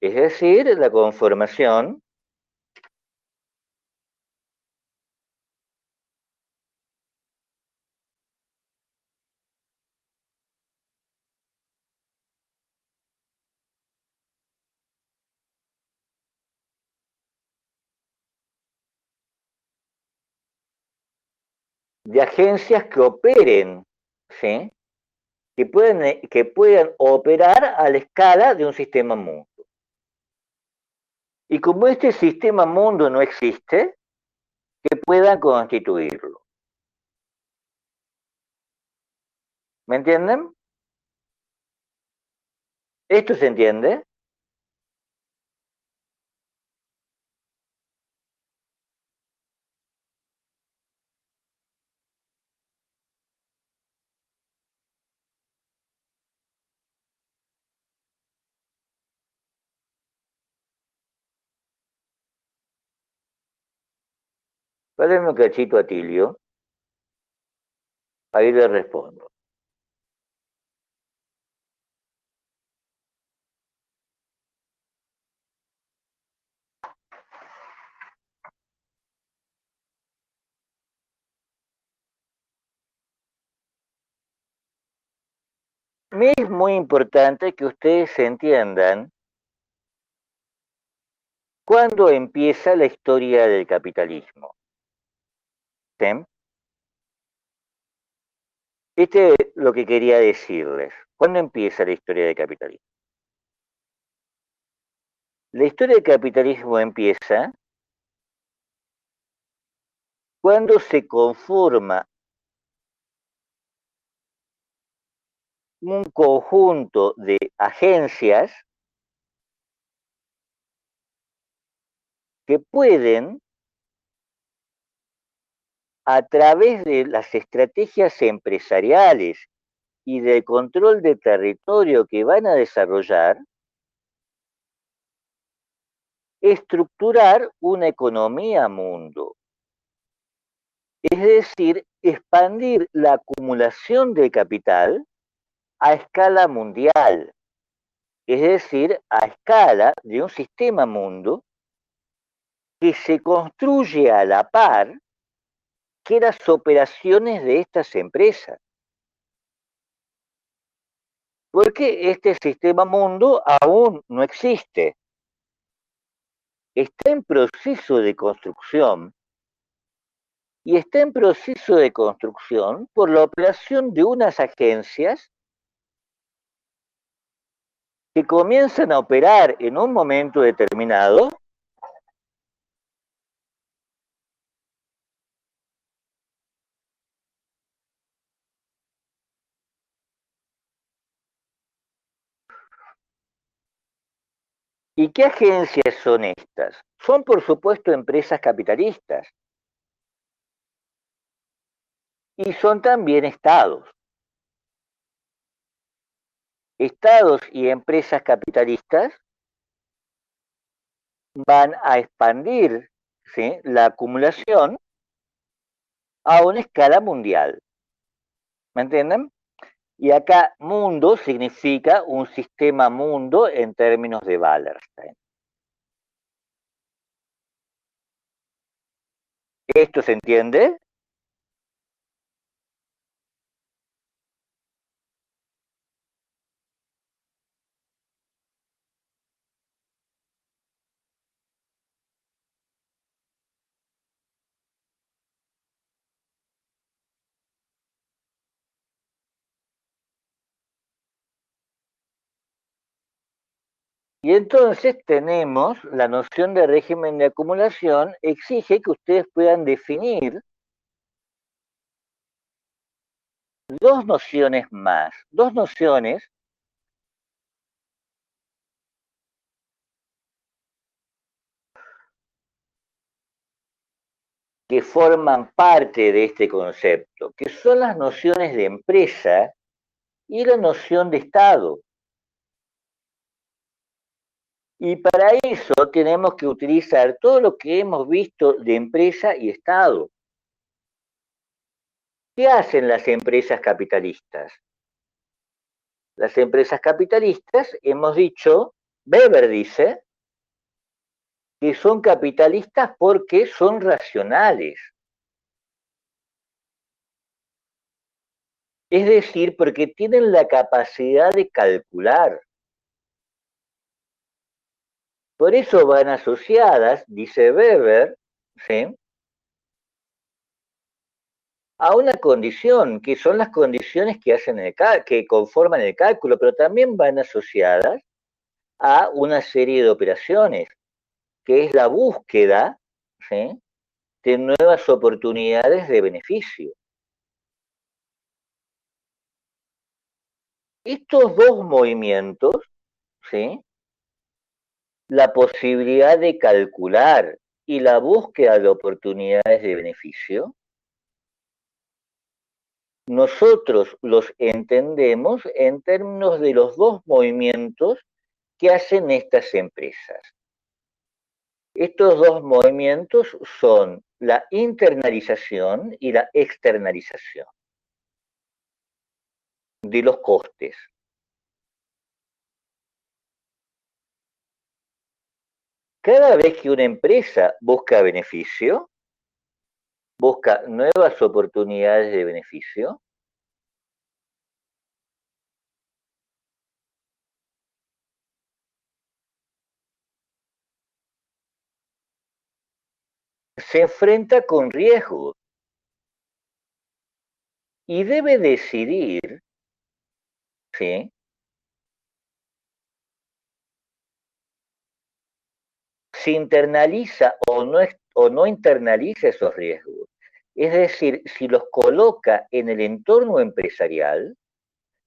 es decir, la conformación de agencias que operen, ¿sí? Que puedan operar a la escala de un sistema mundo. Y como este sistema mundo no existe, que puedan constituirlo. ¿Me entienden? ¿Esto se entiende? Párenme un cachito a Tilio, ahí le respondo. Me es muy importante que ustedes entiendan cuándo empieza la historia del capitalismo. ¿Sí? Este es lo que quería decirles. ¿Cuándo empieza la historia del capitalismo? La historia del capitalismo empieza cuando se conforma un conjunto de agencias que pueden, a través de las estrategias empresariales y del control de territorio que van a desarrollar, estructurar una economía mundo. Es decir, expandir la acumulación de capital a escala mundial, es decir, a escala de un sistema mundo que se construye a la par que las operaciones de estas empresas. Porque este sistema mundo aún no existe. Está en proceso de construcción y está en proceso de construcción por la operación de unas agencias que comienzan a operar en un momento determinado ¿Y qué agencias son estas? Son, por supuesto, empresas capitalistas y son también estados. Estados y empresas capitalistas van a expandir, ¿sí?, la acumulación a una escala mundial. ¿Me entienden? Y acá mundo significa un sistema mundo en términos de Wallerstein. ¿Esto se entiende? Y entonces tenemos la noción de régimen de acumulación, exige que ustedes puedan definir dos nociones más, dos nociones que forman parte de este concepto, que son las nociones de empresa y la noción de Estado. Y para eso tenemos que utilizar todo lo que hemos visto de empresa y Estado. ¿Qué hacen las empresas capitalistas? Las empresas capitalistas, hemos dicho, Weber dice, que son capitalistas porque son racionales. Es decir, porque tienen la capacidad de calcular. Por eso van asociadas, dice Weber, ¿sí?, a una condición, que son las condiciones que, que conforman el cálculo, pero también van asociadas a una serie de operaciones, que es la búsqueda, ¿sí?, de nuevas oportunidades de beneficio. Estos dos movimientos, ¿sí?, la posibilidad de calcular y la búsqueda de oportunidades de beneficio, nosotros los entendemos en términos de los dos movimientos que hacen estas empresas. Estos dos movimientos son la internalización y la externalización de los costes. Cada vez que una empresa busca beneficio, busca nuevas oportunidades de beneficio, se enfrenta con riesgos y debe decidir, ¿sí?, si internaliza o no internaliza esos riesgos. Es decir, si los coloca en el entorno empresarial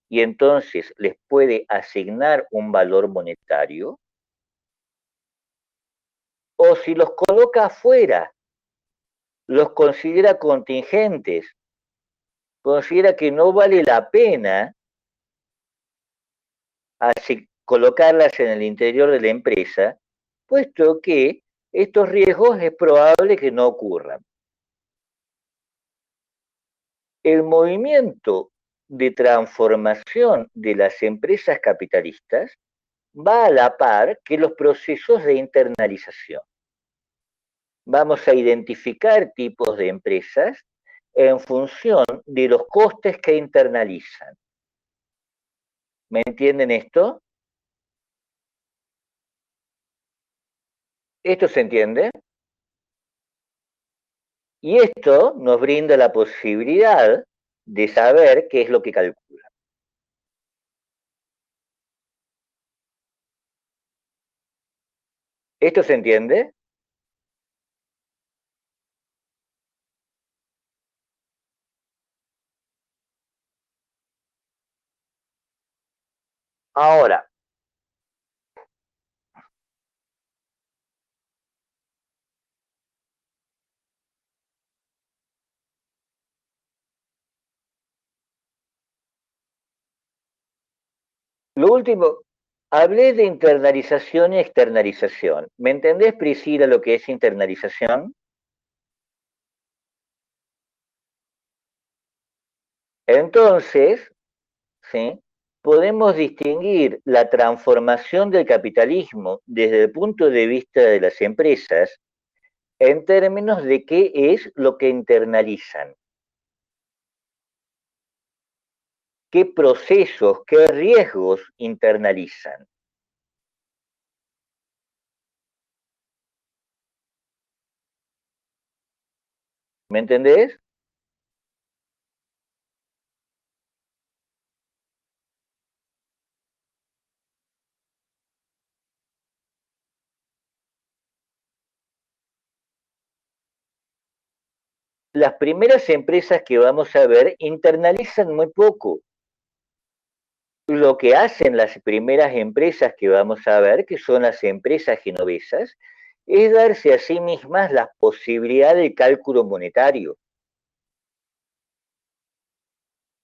y entonces les puede asignar un valor monetario, o si los coloca afuera, los considera contingentes, considera que no vale la pena así colocarlas en el interior de la empresa, puesto que estos riesgos es probable que no ocurran. El movimiento de transformación de las empresas capitalistas va a la par que los procesos de internalización. Vamos a identificar tipos de empresas en función de los costes que internalizan. ¿Me entienden esto? ¿Esto se entiende? Y esto nos brinda la posibilidad de saber qué es lo que calcula. ¿Esto se entiende? Ahora, lo último, hablé de internalización y externalización. ¿Me entendés, Priscila, lo que es internalización? Entonces, ¿sí?, podemos distinguir la transformación del capitalismo desde el punto de vista de las empresas en términos de qué es lo que internalizan, qué procesos, qué riesgos internalizan. ¿Me entendés? las primeras empresas que vamos a ver internalizan muy poco. Lo que hacen las primeras empresas que vamos a ver, que son las empresas genovesas, es darse a sí mismas la posibilidad del cálculo monetario,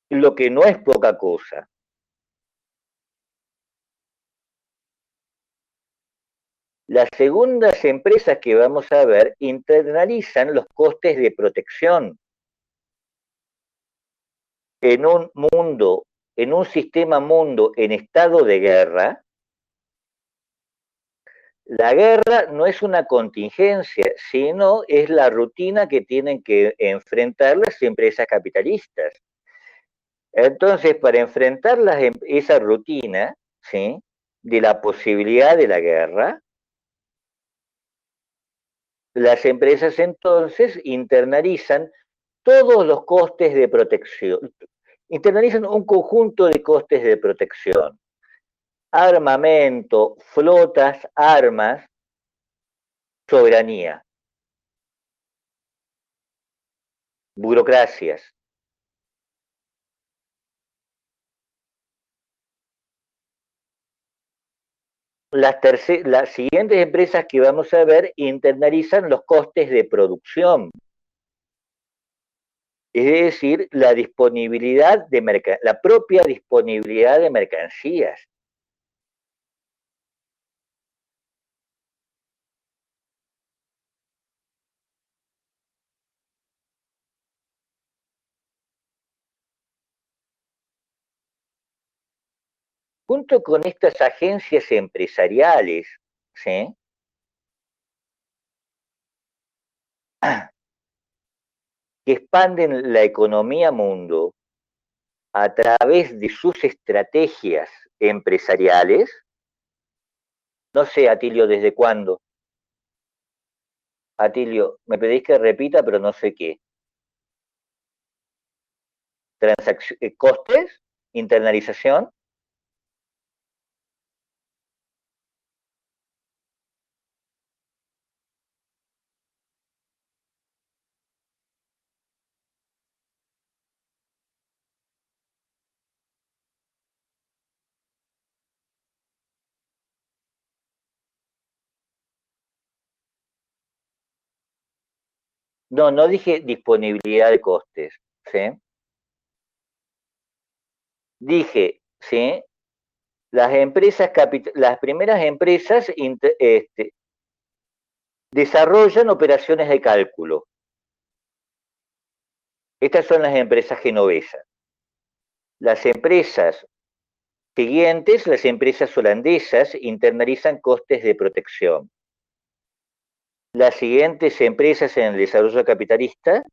lo que no es poca cosa. Las segundas empresas que vamos a ver internalizan los costes de protección. En un mundo, en un sistema mundo en estado de guerra, la guerra no es una contingencia, sino es la rutina que tienen que enfrentar las empresas capitalistas. Entonces, para enfrentar esa rutina, ¿sí?, de la posibilidad de la guerra, las empresas entonces internalizan todos los costes de protección, internalizan un conjunto de costes de protección, armamento, flotas, armas, soberanía, burocracias. Las siguientes empresas que vamos a ver internalizan los costes de producción, es decir, la disponibilidad de la propia disponibilidad de mercancías. Junto con estas agencias empresariales, ¿sí?, que expanden la economía mundo a través de sus estrategias empresariales, no sé, Atilio, ¿desde cuándo? Atilio, me pedís que repita, pero no sé qué. ¿Costes? ¿Internalización? No, no dije disponibilidad de costes, ¿sí? Dije, ¿sí?, las primeras empresas desarrollan operaciones de cálculo. Estas son las empresas genovesas. Las empresas siguientes, las empresas holandesas, internalizan costes de protección. Las siguientes empresas en el desarrollo capitalista,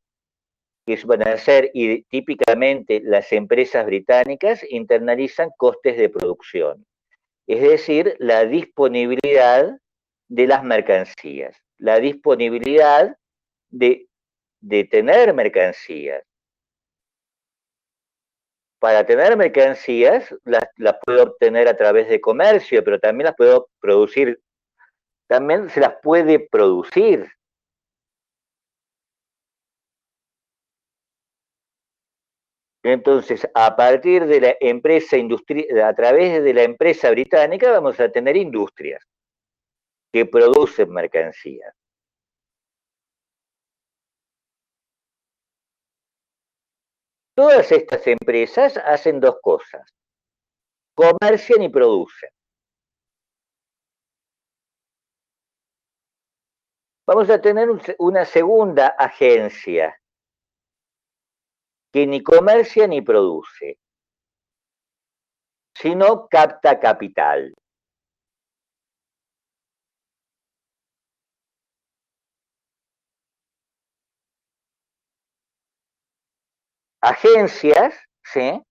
que van a ser y típicamente las empresas británicas, internalizan costes de producción. Es decir, la disponibilidad de las mercancías, la disponibilidad de tener mercancías. Para tener mercancías, las puedo obtener a través de comercio, pero también las puedo producir, también se las puede producir. Entonces, a partir de la empresa a través de la empresa británica, vamos a tener industrias que producen mercancías. Todas estas empresas hacen dos cosas: comercian y producen. Vamos a tener una segunda agencia que ni comercia ni produce, sino capta capital. Agencias, ¿sí?,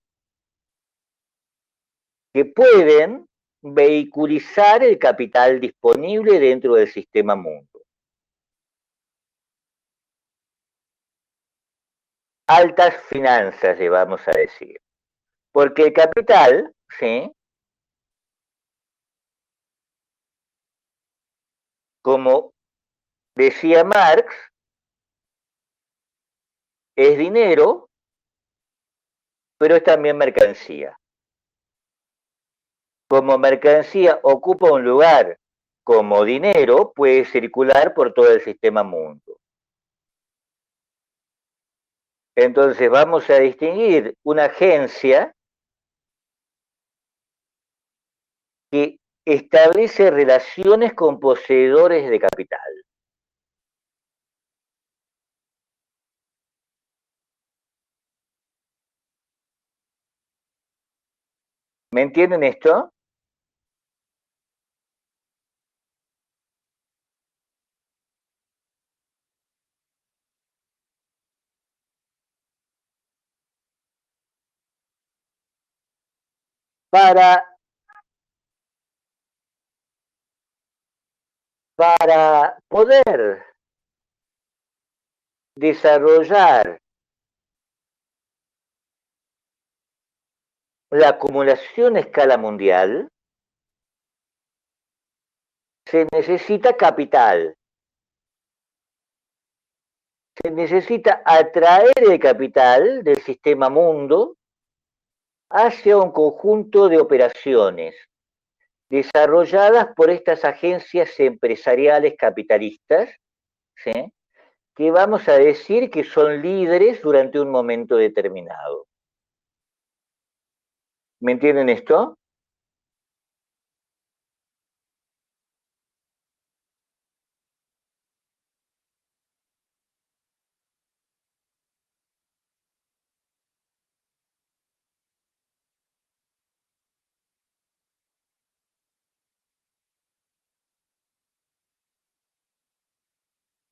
que pueden vehiculizar el capital disponible dentro del sistema mundo. Altas finanzas, le vamos a decir. Porque el capital, ¿sí?, como decía Marx, es dinero, pero es también mercancía. Como mercancía ocupa un lugar como dinero, puede circular por todo el sistema mundo. Entonces vamos a distinguir una agencia que establece relaciones con poseedores de capital. ¿Me entienden esto? Para, para poder desarrollar la acumulación a escala mundial, se necesita capital. Se necesita atraer el capital del sistema mundo hacia un conjunto de operaciones desarrolladas por estas agencias empresariales capitalistas, ¿sí? Que vamos a decir que son líderes durante un momento determinado. ¿Me entienden esto?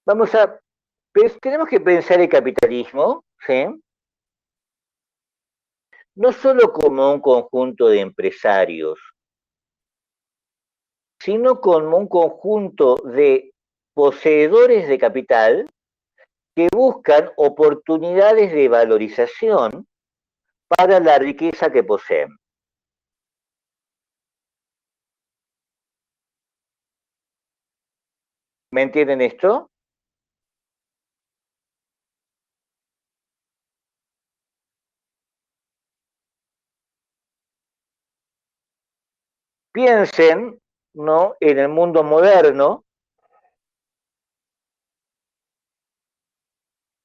Vamos a, tenemos que pensar el capitalismo, ¿sí? No solo como un conjunto de empresarios, sino como un conjunto de poseedores de capital que buscan oportunidades de valorización para la riqueza que poseen. ¿Me entienden esto? Piensen, ¿no?, en el mundo moderno,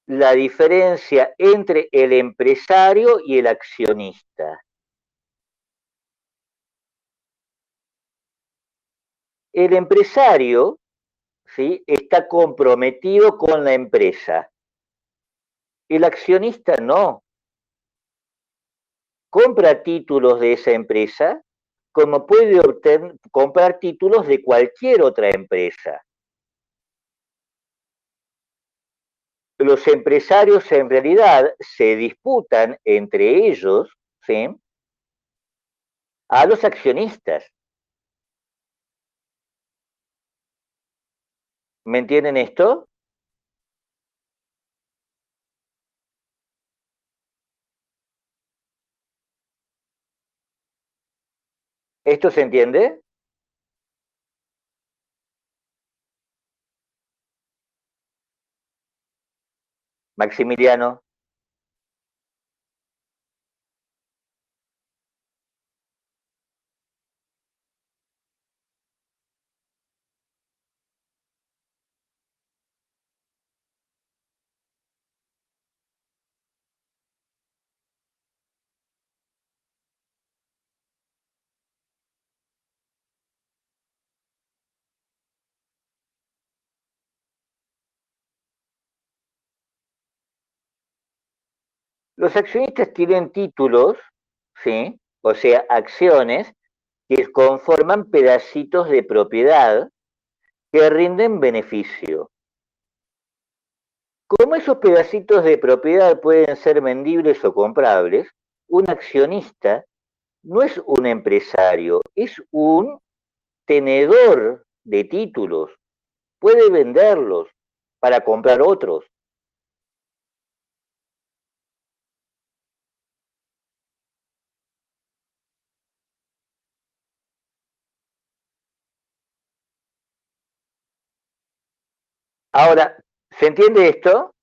la diferencia entre el empresario y el accionista. El empresario, ¿sí?, está comprometido con la empresa. El accionista no. Compra títulos de esa empresa como puede comprar títulos de cualquier otra empresa. Los empresarios en realidad se disputan entre ellos, ¿sí?, a los accionistas. ¿Me entienden esto? ¿Esto se entiende? Maximiliano. Los accionistas tienen títulos, ¿sí?, o sea, acciones que conforman pedacitos de propiedad que rinden beneficio. Como esos pedacitos de propiedad pueden ser vendibles o comprables, un accionista no es un empresario, es un tenedor de títulos. Puede venderlos para comprar otros. Ahora, ¿se entiende esto?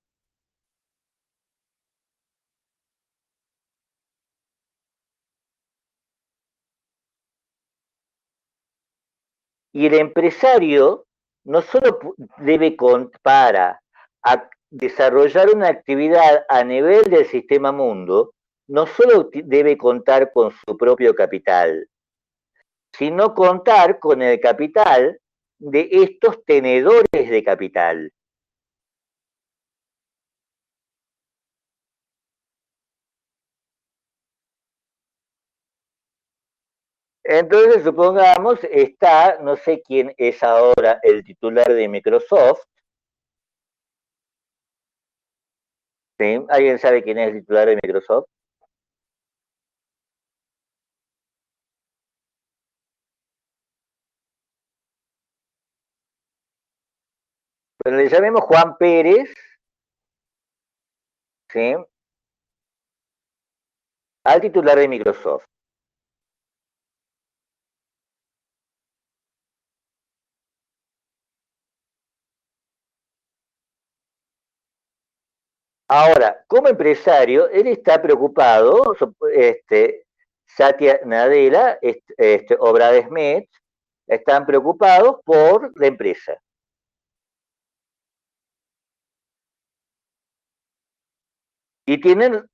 Y el empresario no solo debe para desarrollar una actividad a nivel del sistema mundo, no solo debe contar con su propio capital, sino contar con el capital de estos tenedores de capital. Entonces, supongamos, está, no sé quién es ahora el titular de Microsoft. ¿Sí? ¿Alguien sabe quién es el titular de Microsoft? Pero le llamemos Juan Pérez, ¿sí? Al titular de Microsoft. Ahora, como empresario, él está preocupado, Satya Nadella, Obra Smith, están preocupados por la empresa. Y tienen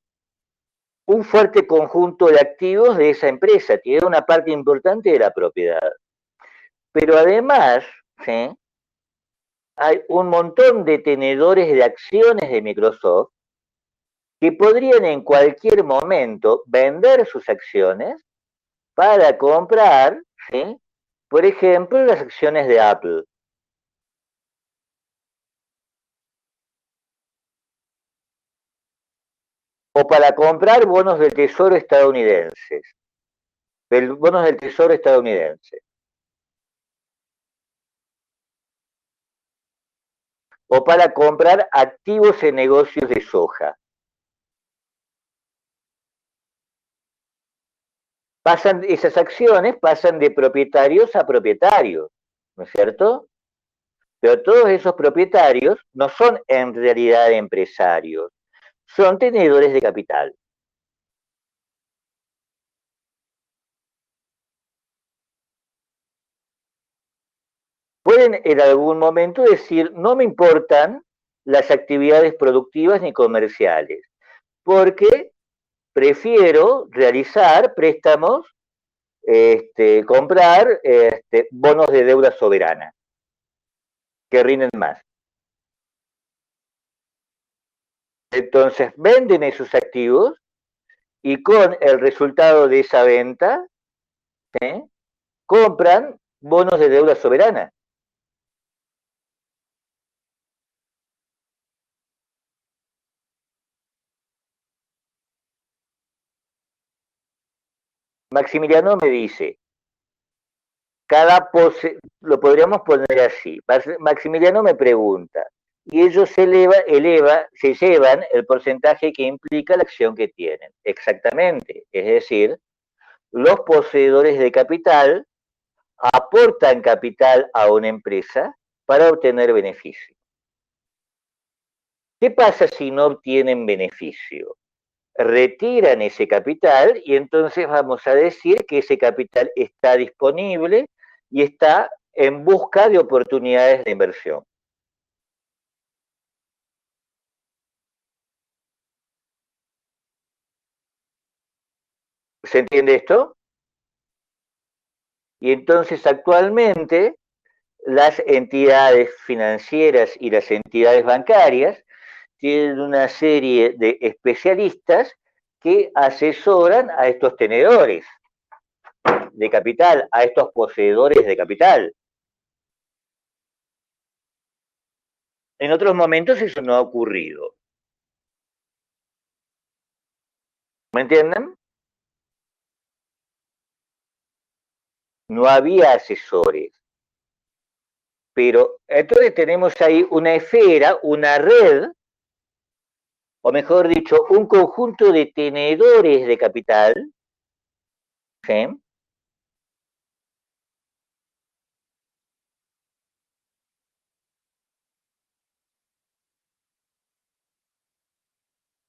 un fuerte conjunto de activos de esa empresa, tiene una parte importante de la propiedad. Pero además, ¿sí? Hay un montón de tenedores de acciones de Microsoft que podrían en cualquier momento vender sus acciones para comprar, ¿sí? Por ejemplo, las acciones de Apple. O para comprar bonos del tesoro estadounidenses. Bonos del tesoro estadounidense. O para comprar activos en negocios de soja. Esas acciones pasan de propietarios a propietarios, ¿no es cierto? Pero todos esos propietarios no son en realidad empresarios, son tenedores de capital. Pueden en algún momento decir, no me importan las actividades productivas ni comerciales, porque prefiero realizar préstamos, comprar bonos de deuda soberana, que rinden más. Entonces venden esos activos y con el resultado de esa venta, ¿eh? Compran bonos de deuda soberana. Maximiliano me dice, lo podríamos poner así. Maximiliano me pregunta, y ellos se llevan el porcentaje que implica la acción que tienen. Exactamente. Es decir, los poseedores de capital aportan capital a una empresa para obtener beneficio. ¿Qué pasa si no obtienen beneficio? Retiran ese capital y entonces vamos a decir que ese capital está disponible y está en busca de oportunidades de inversión. ¿Se entiende esto? Y entonces actualmente las entidades financieras y las entidades bancarias tienen una serie de especialistas que asesoran a estos tenedores de capital, a estos poseedores de capital. En otros momentos eso no ha ocurrido. ¿Me entienden? No había asesores. Pero entonces tenemos ahí una esfera, una red, o mejor dicho, un conjunto de tenedores de capital, ¿sí?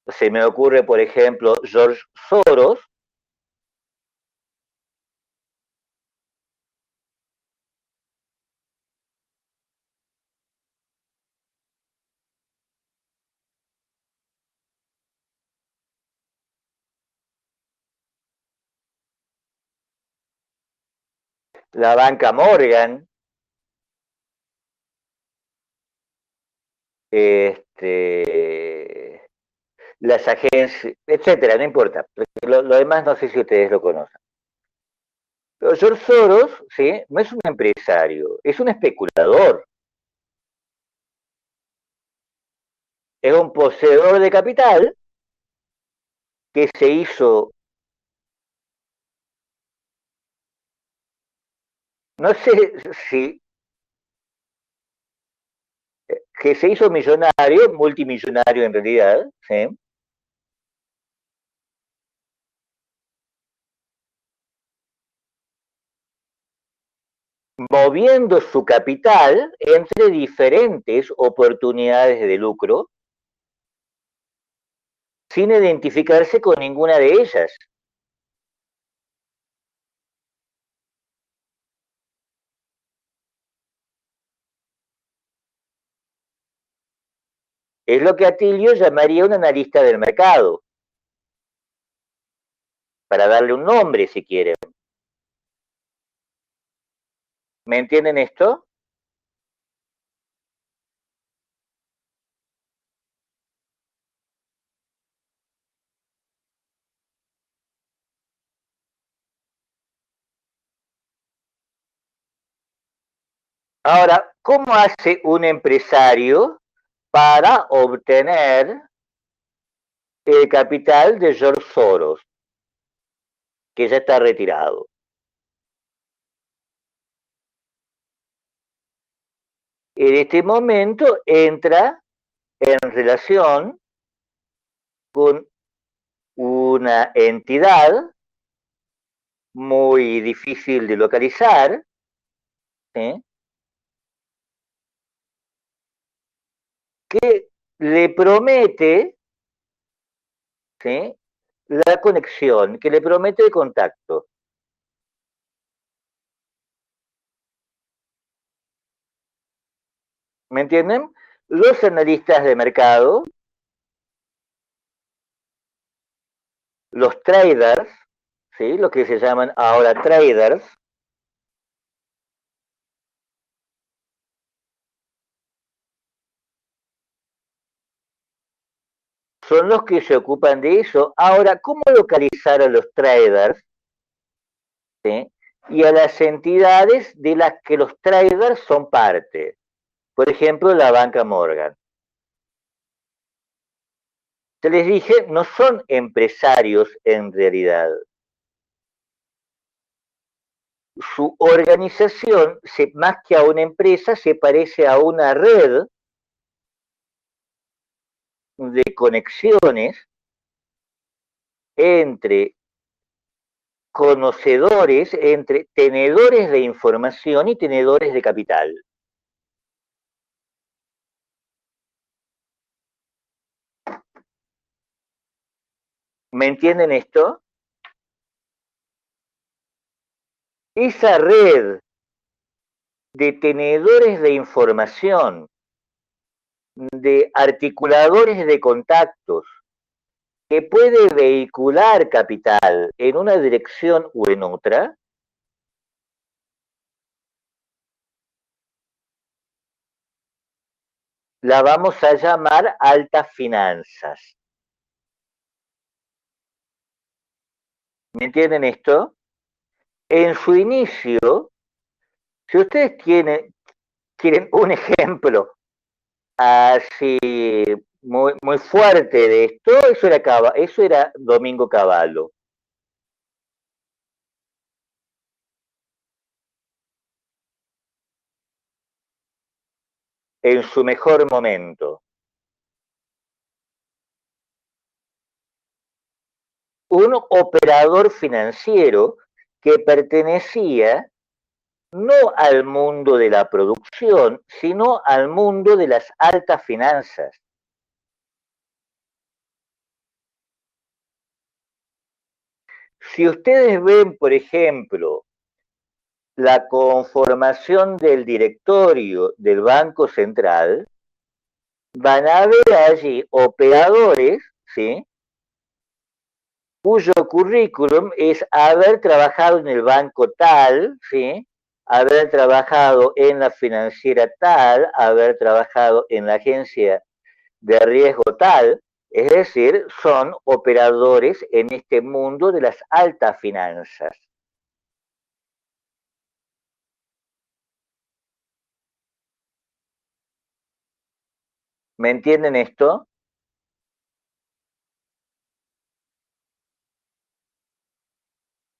Se me ocurre, por ejemplo, George Soros, la banca Morgan, las agencias, etcétera, no importa. Lo demás no sé si ustedes lo conocen. Pero George Soros, ¿sí? No es un empresario, es un especulador. Es un poseedor de capital que se hizo, no sé si, que se hizo millonario, multimillonario en realidad, ¿sí? Moviendo su capital entre diferentes oportunidades de lucro sin identificarse con ninguna de ellas. Es lo que Atilio llamaría un analista del mercado, para darle un nombre si quieren. ¿Me entienden esto? Ahora, ¿cómo hace un empresario para obtener el capital de George Soros, que ya está retirado? En este momento entra en relación con una entidad muy difícil de localizar, ¿sí? Que le promete, ¿sí? La conexión, que le promete el contacto. ¿Me entienden? Los analistas de mercado, los traders, ¿sí? Lo que se llaman ahora traders, son los que se ocupan de eso. Ahora, ¿cómo localizar a los traders, ¿sí? Y a las entidades de las que los traders son parte? Por ejemplo, la banca Morgan. Se les dije, no son empresarios en realidad. Su organización, más que a una empresa, se parece a una red de conexiones entre conocedores, entre tenedores de información y tenedores de capital. ¿Me entienden esto? Esa red de tenedores de información, de articuladores de contactos, que puede vehicular capital en una dirección u en otra, la vamos a llamar altas finanzas. ¿Me entienden esto? En su inicio, si ustedes quieren un ejemplo así muy fuerte de esto, eso era Domingo Cavallo. En su mejor momento. Un operador financiero que pertenecía no al mundo de la producción, sino al mundo de las altas finanzas. Si ustedes ven, por ejemplo, la conformación del directorio del Banco Central, van a ver allí operadores, ¿sí? Cuyo currículum es haber trabajado en el banco tal, ¿sí? haber trabajado en la financiera tal, haber trabajado en la agencia de riesgo tal, es decir, son operadores en este mundo de las altas finanzas. ¿Me entienden esto?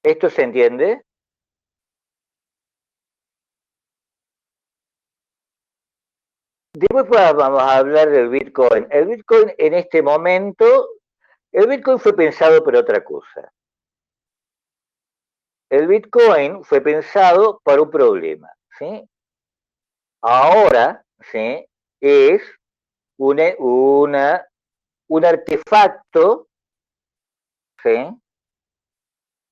¿Esto se entiende? Después vamos a hablar del Bitcoin. El Bitcoin en este momento, el Bitcoin fue pensado por otra cosa. El Bitcoin fue pensado para un problema, ¿sí? Ahora, ¿sí? Es un artefacto, ¿sí?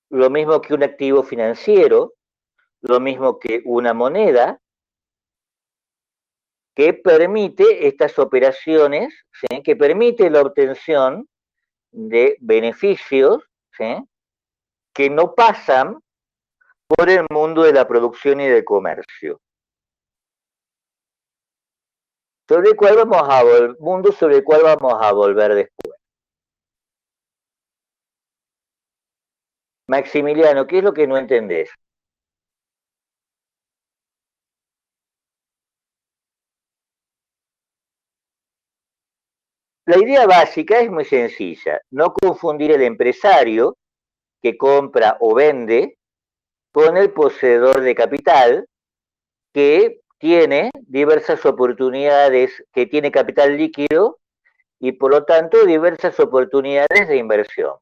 Lo mismo que un activo financiero, lo mismo que una moneda, que permite estas operaciones, ¿sí? Que permite la obtención de beneficios, ¿sí? Que no pasan por el mundo de la producción y del comercio. Sobre el cual vamos a mundo sobre el cual vamos a volver después. Maximiliano, ¿qué es lo que no entendés? La idea básica es muy sencilla, no confundir el empresario que compra o vende con el poseedor de capital que tiene diversas oportunidades, que tiene capital líquido y por lo tanto diversas oportunidades de inversión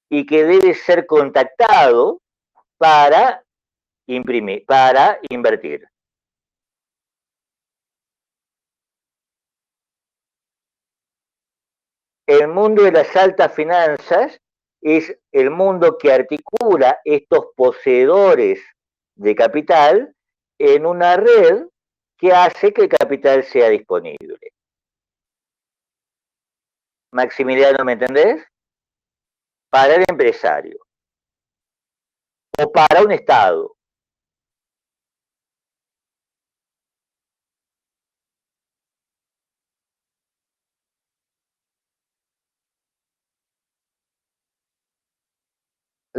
y que debe ser contactado para imprimir, para invertir. El mundo de las altas finanzas es el mundo que articula estos poseedores de capital en una red que hace que el capital sea disponible. Maximiliano, ¿me entendés? Para el empresario o para un Estado.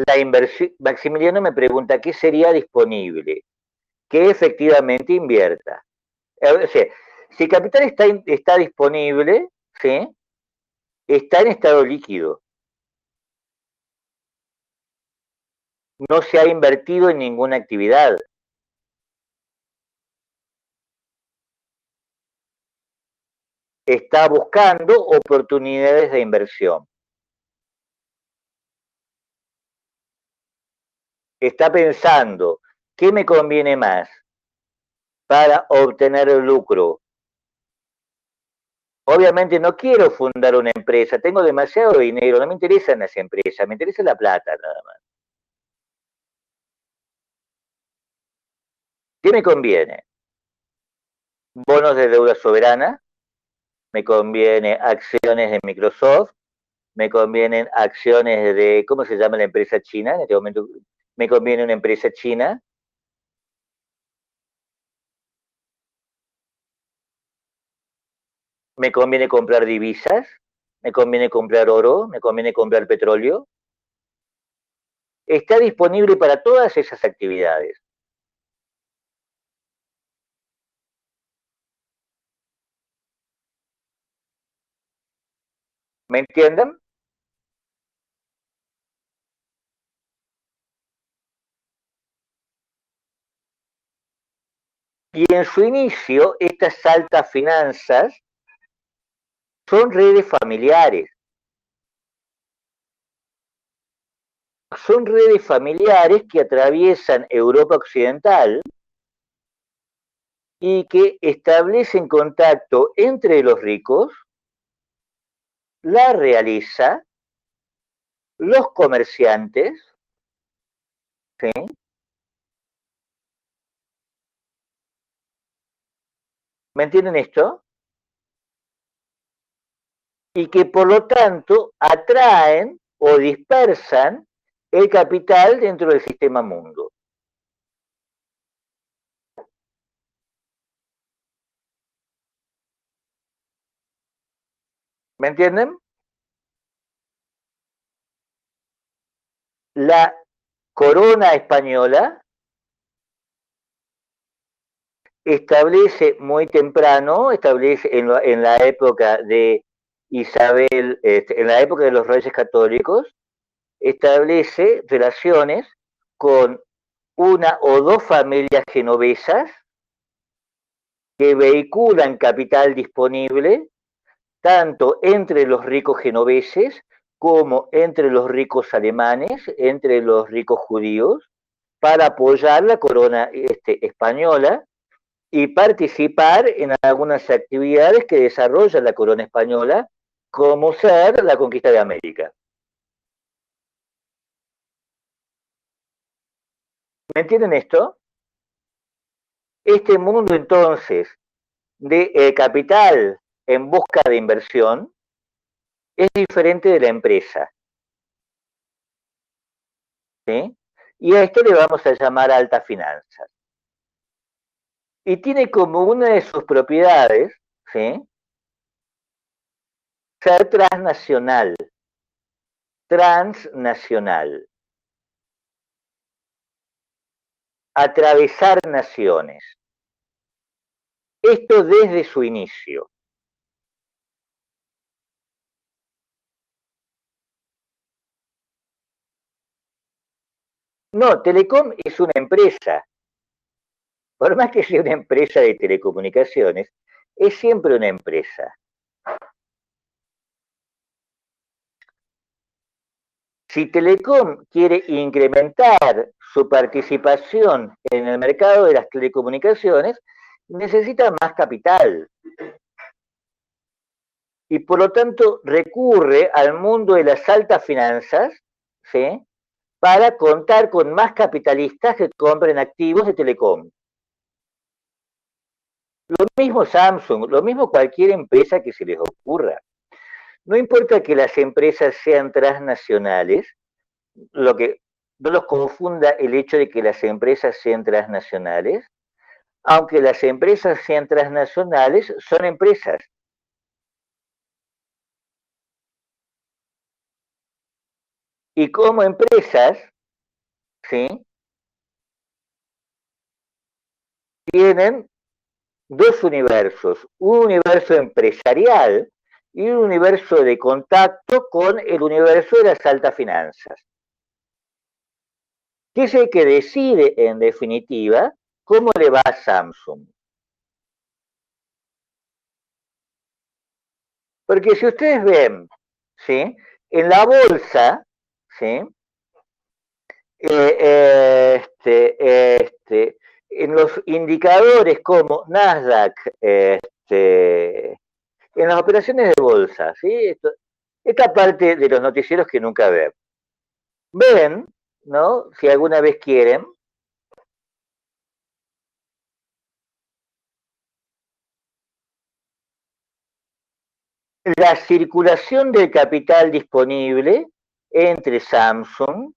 La inversión, Maximiliano me pregunta qué sería disponible, que efectivamente invierta. O sea, si el capital está disponible, ¿sí? Está en estado líquido. No se ha invertido en ninguna actividad. Está buscando oportunidades de inversión. Está pensando, ¿qué me conviene más para obtener el lucro? Obviamente no quiero fundar una empresa, tengo demasiado dinero, no me interesan las empresas, me interesa la plata nada más. ¿Qué me conviene? Bonos de deuda soberana, me conviene acciones de Microsoft, me convienen acciones de, ¿cómo se llama la empresa china? En este momento me conviene una empresa china. Me conviene comprar divisas, me conviene comprar oro, me conviene comprar petróleo. Está disponible para todas esas actividades. ¿Me entienden? Y en su inicio, estas altas finanzas son redes familiares. Son redes familiares que atraviesan Europa Occidental y que establecen contacto entre los ricos, la realeza, los comerciantes, ¿sí? ¿Me entienden esto? Y que por lo tanto atraen o dispersan el capital dentro del sistema mundo. ¿Me entienden? La corona española establece muy temprano, establece en la época de Isabel, en la época de los Reyes Católicos, establece relaciones con una o dos familias genovesas que vehiculan capital disponible tanto entre los ricos genoveses como entre los ricos alemanes, entre los ricos judíos, para apoyar la corona española y participar en algunas actividades que desarrolla la corona española, como ser la conquista de América. ¿Me entienden esto? Este mundo entonces de capital en busca de inversión es diferente de la empresa. ¿Sí? Y a esto le vamos a llamar alta finanzas. Y tiene como una de sus propiedades, ¿sí?, ser transnacional. Transnacional. Atravesar naciones. Esto desde su inicio. No, Telecom es una empresa. Por más que sea una empresa de telecomunicaciones, es siempre una empresa. Si Telecom quiere incrementar su participación en el mercado de las telecomunicaciones, necesita más capital. Y por lo tanto recurre al mundo de las altas finanzas, ¿sí?, para contar con más capitalistas que compren activos de Telecom. Lo mismo Samsung, lo mismo cualquier empresa que se les ocurra. No importa que las empresas sean transnacionales, lo que no los confunda el hecho de que las empresas sean transnacionales, aunque las empresas sean transnacionales, son empresas. Y como empresas, ¿sí?, tienen dos universos, un universo empresarial y un universo de contacto con el universo de las altas finanzas, que es el que decide en definitiva cómo le va a Samsung. Porque si ustedes ven, ¿sí?, en la bolsa, ¿sí?, en los indicadores como Nasdaq, en las operaciones de bolsa, ¿sí?, esta parte de los noticieros que nunca ven. Ven, ¿no?, si alguna vez quieren, la circulación del capital disponible entre Samsung,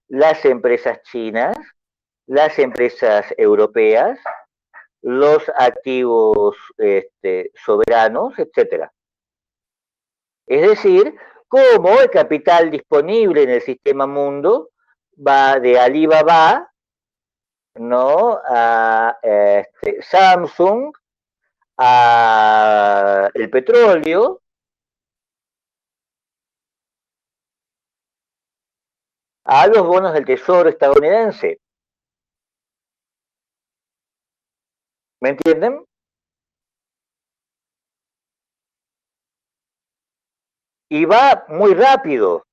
las empresas chinas, las empresas europeas, los activos soberanos, etcétera. Es decir, cómo el capital disponible en el sistema mundo va de Alibaba, ¿no?, a Samsung, a el petróleo, a los bonos del tesoro estadounidense. ¿Me entienden? Y va muy rápido.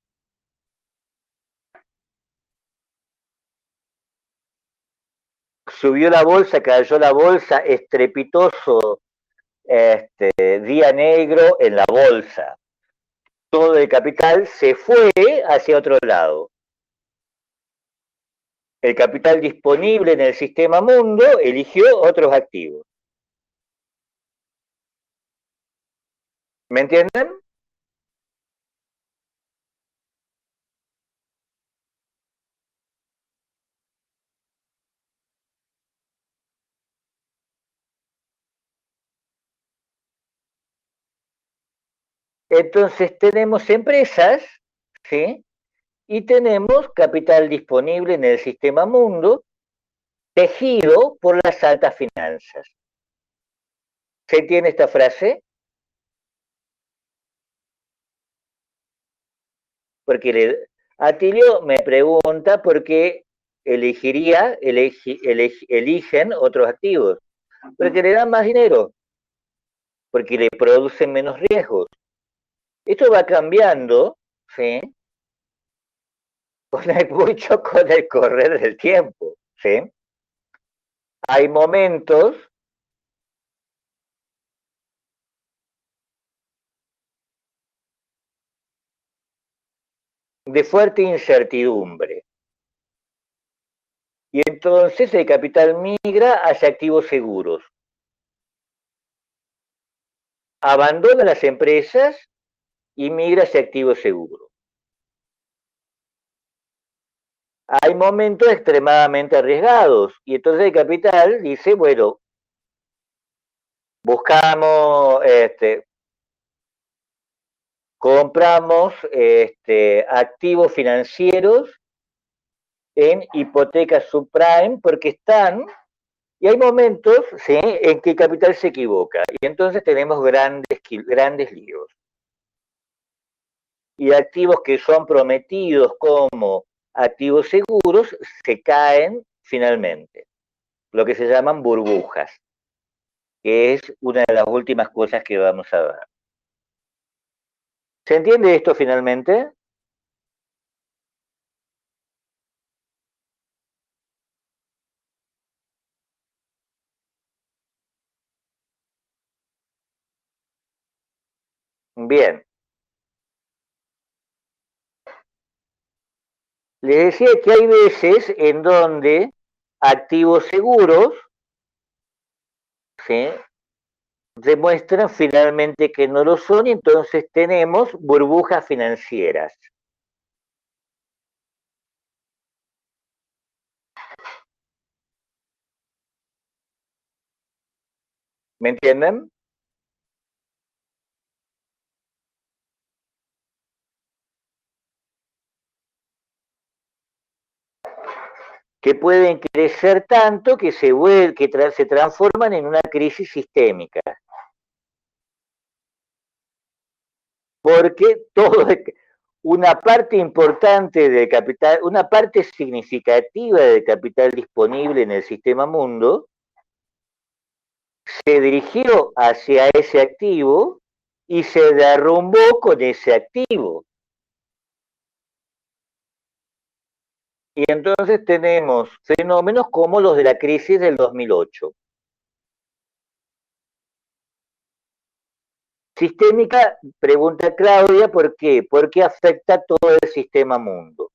Subió la bolsa, cayó la bolsa, estrepitoso día negro en la bolsa. Todo el capital se fue hacia otro lado. El capital disponible en el sistema mundo eligió otros activos. ¿Me entienden? Entonces tenemos empresas, ¿sí? Y tenemos capital disponible en el sistema mundo, tejido por las altas finanzas. ¿Se entiende esta frase? Porque Atilio me pregunta por qué eligen otros activos. Porque le dan más dinero, porque le producen menos riesgos. Esto va cambiando, ¿sí? Mucho con el correr del tiempo, ¿sí? Hay momentos de fuerte incertidumbre. Y entonces el capital migra hacia activos seguros. Abandona las empresas y migra hacia activos seguros. Hay momentos extremadamente arriesgados y entonces el capital dice, bueno, buscamos, compramos activos financieros en hipotecas subprime porque están, y hay momentos, ¿sí?, en que el capital se equivoca y entonces tenemos grandes líos. Y activos que son prometidos como activos seguros se caen finalmente, lo que se llaman burbujas, que es una de las últimas cosas que vamos a ver. ¿Se entiende esto finalmente? Bien. Les decía que hay veces en donde activos seguros, ¿sí?, demuestran finalmente que no lo son y entonces tenemos burbujas financieras. ¿Me entienden? Que pueden crecer tanto que se transforman en una crisis sistémica. Porque una parte importante del capital, una parte significativa del capital disponible en el sistema mundo, se dirigió hacia ese activo y se derrumbó con ese activo. Y entonces tenemos fenómenos como los de la crisis del 2008. Sistémica, pregunta Claudia, ¿por qué? Porque afecta todo el sistema mundo.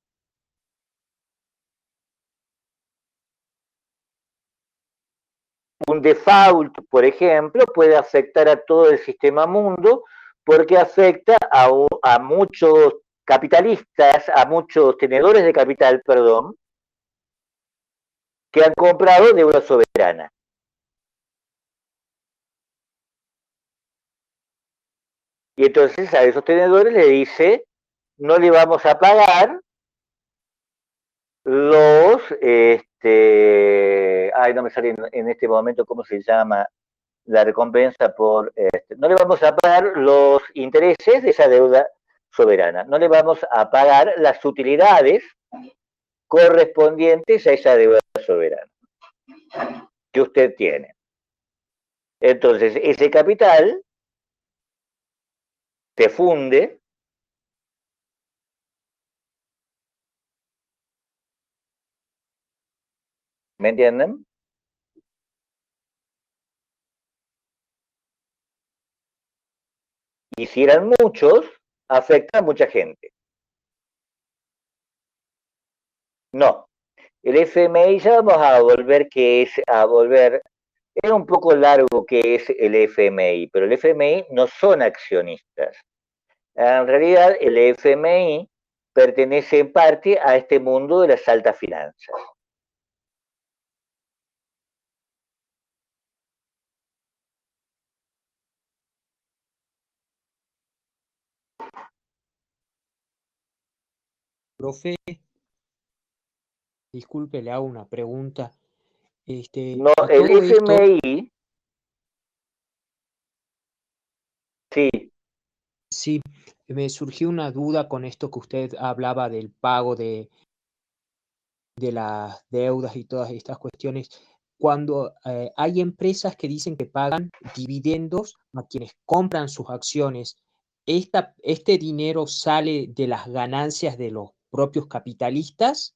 Un default, por ejemplo, puede afectar a todo el sistema mundo porque afecta a muchos capitalistas, a muchos tenedores de capital, perdón, que han comprado deuda soberana. Y entonces a esos tenedores le dice, no le vamos a pagar los, ay, no me sale en este momento cómo se llama la recompensa por, no le vamos a pagar los intereses de esa deuda soberana, no le vamos a pagar las utilidades correspondientes a esa deuda soberana que usted tiene. Entonces, ese capital se funde, ¿me entienden? Y si eran muchos, afecta a mucha gente. No, el FMI ya vamos a volver es un poco largo que es el FMI, pero el FMI no son accionistas. En realidad, el FMI pertenece en parte a este mundo de las altas finanzas. Profe, disculpe, le hago una pregunta. No, A el todo esto, FMI, sí, sí, me surgió una duda con esto que usted hablaba del pago de las deudas y todas estas cuestiones. Cuando hay empresas que dicen que pagan dividendos a quienes compran sus acciones, ¿este dinero sale de las ganancias de los propios capitalistas?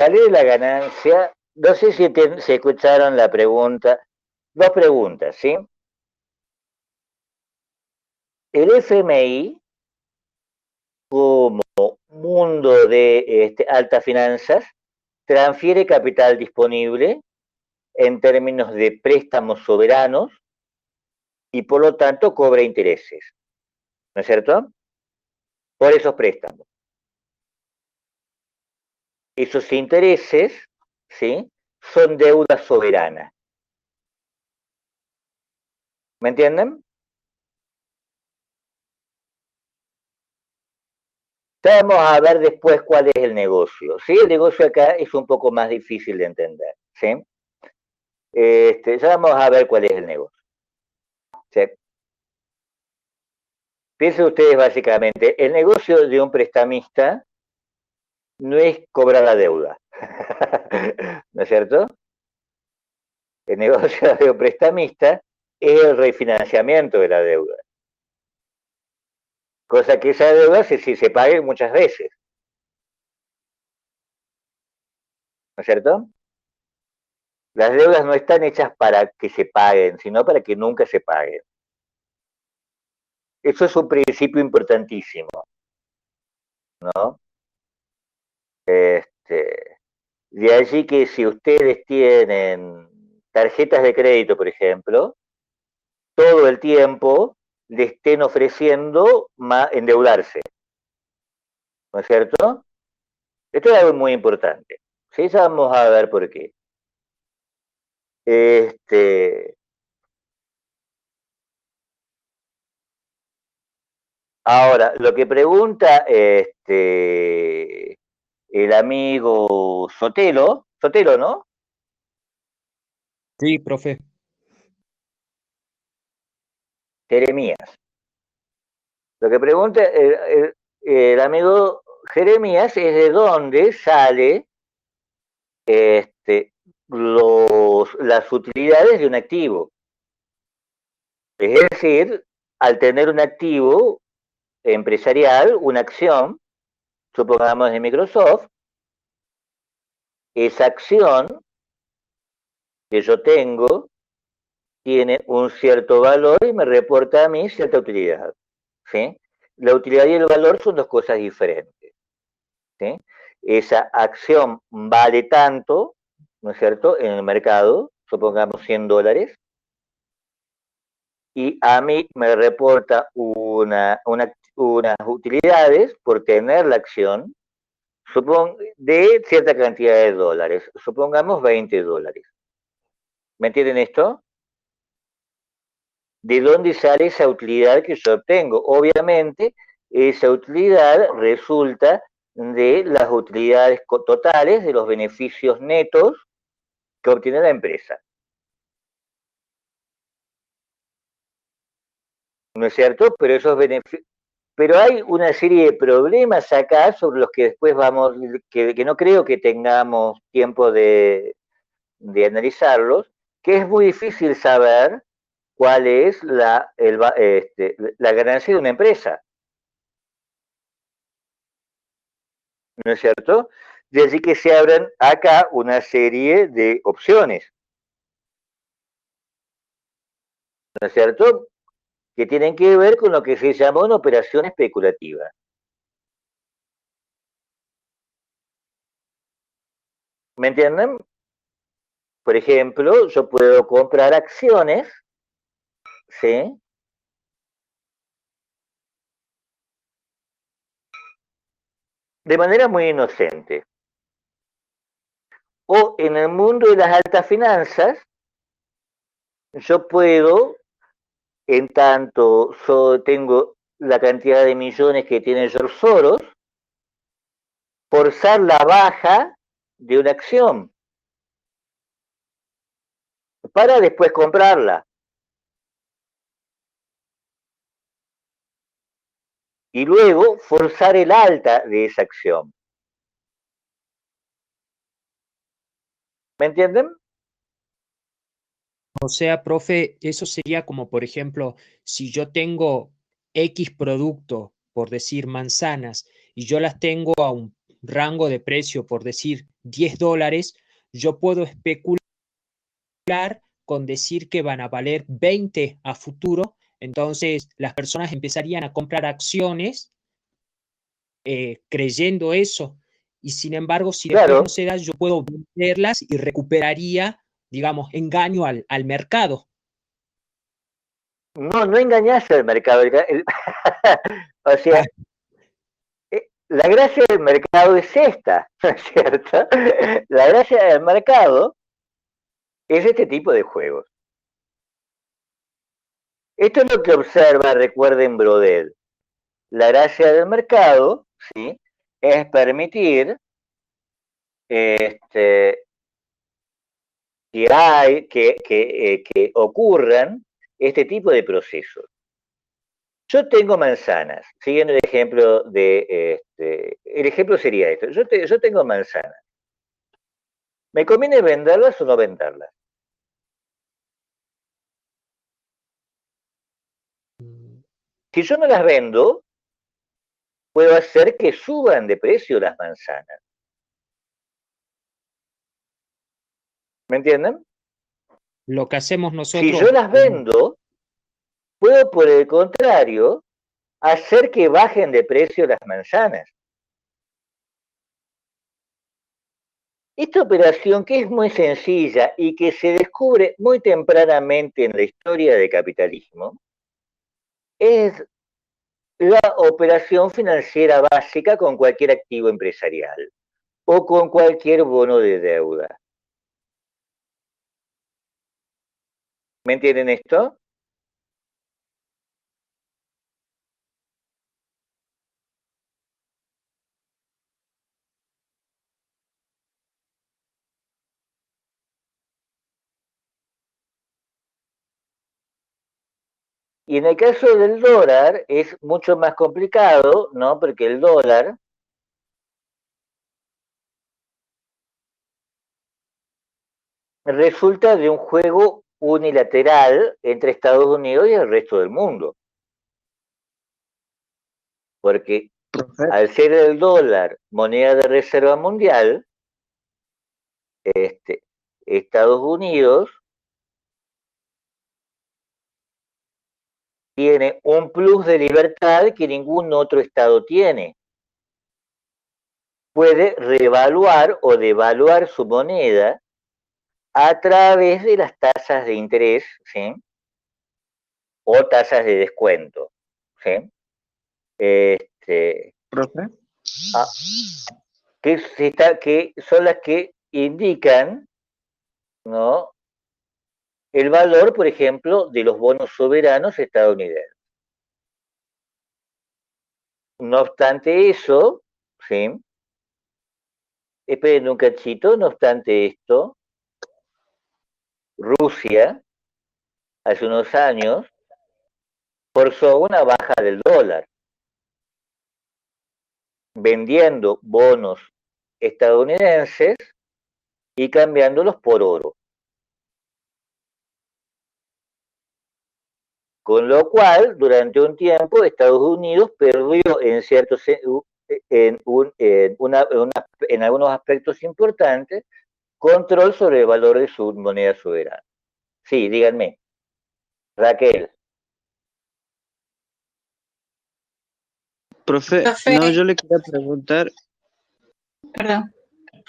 sale de la ganancia. No sé si escucharon la pregunta. Dos preguntas, ¿sí? El FMI, como mundo de altas finanzas, transfiere capital disponible en términos de préstamos soberanos y por lo tanto cobra intereses, ¿no es cierto? Por esos préstamos. Esos intereses, ¿sí? Son deuda soberana. ¿Me entienden? Vamos a ver después cuál es el negocio. ¿Sí? El negocio acá es un poco más difícil de entender. ¿Sí? Ya vamos a ver cuál es el negocio. ¿Sí? Piensen ustedes básicamente, el negocio de un prestamista no es cobrar la deuda. ¿No es cierto? El negocio de un prestamista es el refinanciamiento de la deuda. Cosa que esa deuda se pague muchas veces. ¿No es cierto? Las deudas no están hechas para que se paguen, sino para que nunca se paguen. Eso es un principio importantísimo, ¿no? De allí que si ustedes tienen tarjetas de crédito, por ejemplo, todo el tiempo le estén ofreciendo endeudarse, ¿no es cierto? Esto es algo muy importante. Sí, ya vamos a ver por qué. Ahora, lo que pregunta el amigo Sotelo, ¿no? Sí, profe. Jeremías. Lo que pregunta el amigo Jeremías es de dónde sale las utilidades de un activo. Es decir, al tener un activo empresarial, una acción, supongamos de Microsoft, esa acción que yo tengo tiene un cierto valor y me reporta a mí cierta utilidad. ¿Sí? La utilidad y el valor son dos cosas diferentes. ¿Sí? Esa acción vale tanto, ¿no es cierto?, en el mercado, supongamos $100, y a mí me reporta unas utilidades por tener la acción de cierta cantidad de dólares, supongamos $20. ¿Me entienden esto? ¿De dónde sale esa utilidad que yo obtengo? Obviamente, esa utilidad resulta de las utilidades totales, de los beneficios netos que obtiene la empresa. ¿No es cierto? Pero hay una serie de problemas acá sobre los que después que no creo que tengamos tiempo de analizarlos, que es muy difícil saber cuál es la ganancia de una empresa, ¿no es cierto? De allí que se abran acá una serie de opciones, ¿no es cierto? Que tienen que ver con lo que se llama una operación especulativa. ¿Me entienden? Por ejemplo, yo puedo comprar acciones, ¿sí? De manera muy inocente. O en el mundo de las altas finanzas, yo puedo, en tanto tengo la cantidad de millones que tiene George Soros, forzar la baja de una acción para después comprarla. Y luego forzar el alta de esa acción. ¿Me entienden? O sea, profe, eso sería como, por ejemplo, si yo tengo X producto, por decir manzanas, y yo las tengo a un rango de precio, por decir $10, yo puedo especular con decir que van a valer 20 a futuro, entonces las personas empezarían a comprar acciones creyendo eso. Y sin embargo, si después Claro, no se da, yo puedo venderlas y recuperaría, digamos, engaño al mercado. no engañás al mercado. O sea, la gracia del mercado es esta, ¿no es cierto? La gracia del mercado es este tipo de juegos. Esto es lo que observa, recuerden, Brodel. La gracia del mercado, ¿sí?, es permitir que ocurran este tipo de procesos. Yo tengo manzanas, siguiendo el ejemplo el ejemplo sería esto, yo tengo manzanas. ¿Me conviene venderlas o no venderlas? Si yo no las vendo, puedo hacer que suban de precio las manzanas. ¿Me entienden? Lo que hacemos Si nosotros, yo las vendo, puedo por el contrario hacer que bajen de precio las manzanas. Esta operación, que es muy sencilla y que se descubre muy tempranamente en la historia del capitalismo, es la operación financiera básica con cualquier activo empresarial o con cualquier bono de deuda. ¿Me entienden esto? Y en el caso del dólar es mucho más complicado, ¿no? Porque el dólar resulta de un juego unilateral entre Estados Unidos y el resto del mundo. Porque al ser el dólar moneda de reserva mundial, Estados Unidos tiene un plus de libertad que ningún otro estado tiene. Puede revaluar o devaluar su moneda a través de las tasas de interés, ¿sí?, o tasas de descuento, ¿sí? ¿Profe? Que son las que indican, ¿no?, el valor, por ejemplo, de los bonos soberanos estadounidenses. No obstante eso, ¿sí?, esperen un cachito, no obstante esto, Rusia, hace unos años, forzó una baja del dólar, vendiendo bonos estadounidenses y cambiándolos por oro. Con lo cual, durante un tiempo, Estados Unidos perdió en algunos aspectos importantes control sobre el valor de su moneda soberana. Sí, díganme, Raquel. Profe, Profe. no, yo le quería preguntar. Perdón.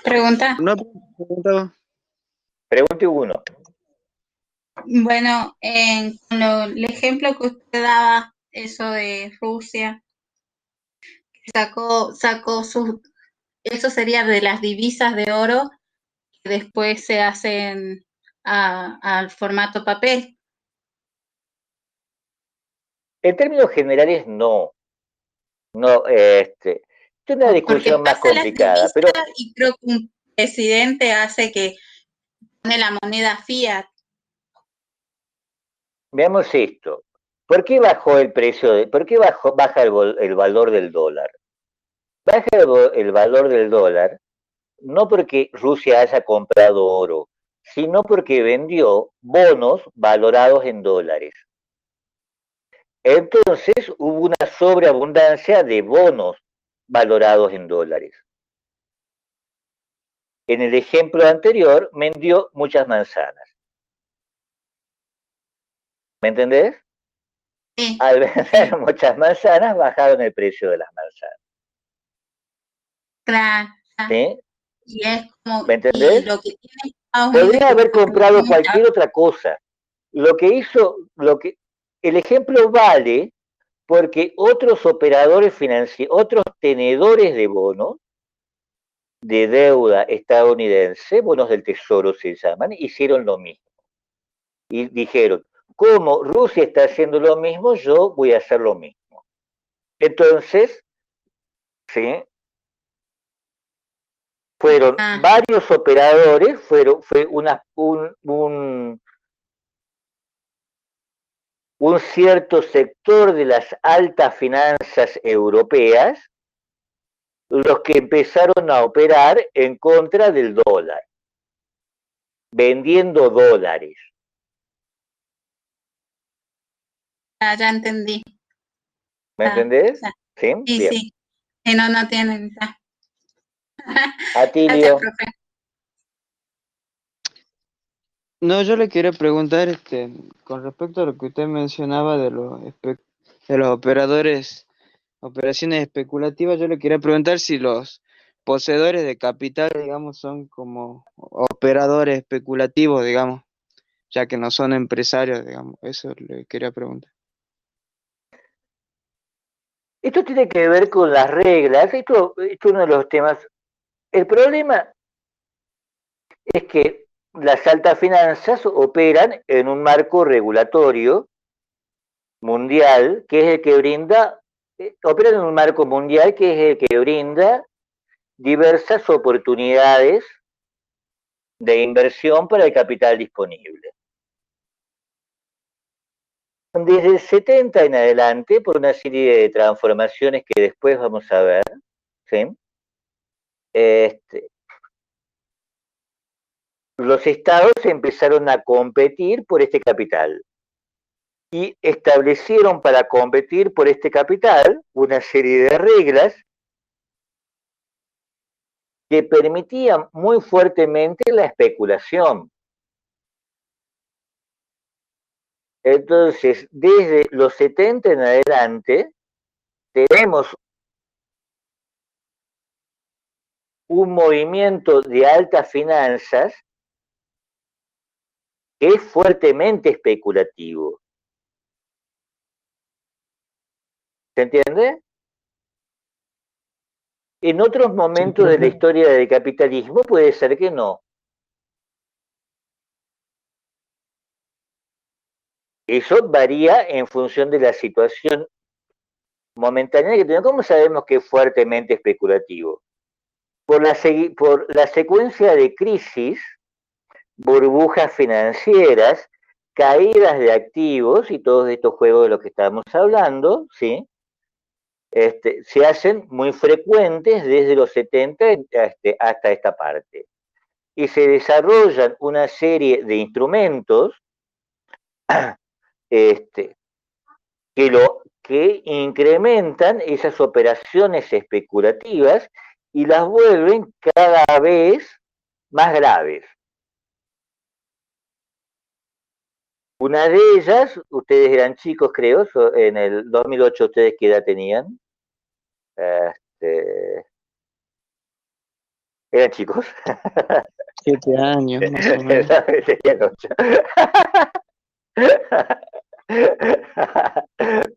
Pregunta. No, pregunta. Pregunte uno. Bueno, el ejemplo que usted daba, eso de Rusia, sacó eso sería de las divisas de oro que después se hacen al formato papel. En términos generales, no. No, es una Porque discusión más pasa las complicada, divisas pero y creo que un presidente hace que pone la moneda fiat. veamos esto. ¿Por qué bajó el precio? ¿Por qué baja el valor del dólar? Baja el valor del dólar no porque Rusia haya comprado oro, sino porque vendió bonos valorados en dólares. Entonces hubo una sobreabundancia de bonos valorados en dólares. En el ejemplo anterior vendió muchas manzanas. ¿Me entendés? Sí, Al vender sí, muchas manzanas bajaron el precio de las manzanas. claro. ¿Sí? Y es como, ¿Me y entendés? lo que tiene Estados Unidos Podría es haber que comprado cualquier otra cosa. Lo que hizo, el ejemplo vale porque otros operadores financieros, otros tenedores de bonos, de deuda estadounidense, bonos del tesoro se llaman, hicieron lo mismo. Y dijeron, como Rusia está haciendo lo mismo, yo voy a hacer lo mismo. Entonces, ¿sí? Fueron varios operadores, fue un cierto sector de las altas finanzas europeas los que empezaron a operar en contra del dólar, vendiendo dólares. ya entendí. ¿Me entendés? ¿Sí? Sí, Bien. sí. Si no, no tienen. Atilio. Gracias, profe. No, yo le quería preguntar, con respecto a lo que usted mencionaba de los operadores, operaciones especulativas, yo le quería preguntar si los poseedores de capital, digamos, son como operadores especulativos, digamos, ya que no son empresarios, digamos. Eso le quería preguntar. Esto tiene que ver con las reglas. Esto es uno de los temas. El problema es que las altas finanzas operan en un marco regulatorio mundial, que es el que brinda, operan en un marco mundial que es el que brinda diversas oportunidades de inversión para el capital disponible. Desde el 70 en adelante, por una serie de transformaciones que después vamos a ver, ¿sí? Los estados empezaron a competir por este capital y establecieron para competir por este capital una serie de reglas que permitían muy fuertemente la especulación. Entonces, desde los 70 en adelante, tenemos un movimiento de altas finanzas que es fuertemente especulativo. ¿Se entiende? En otros momentos de la historia del capitalismo puede ser que no. Eso varía en función de la situación momentánea que tenemos. ¿Cómo sabemos que es fuertemente especulativo? Por la secuencia de crisis, burbujas financieras, caídas de activos y todos estos juegos de los que estamos hablando, ¿sí? Se hacen muy frecuentes desde los 70 hasta esta parte. Y se desarrollan una serie de instrumentos este, que incrementan esas operaciones especulativas y las vuelven cada vez más graves. Una de ellas, ustedes eran chicos, creo, en el 2008, ¿ustedes qué edad tenían? ¿Eran chicos? 7 años, más o menos. Tenían 8.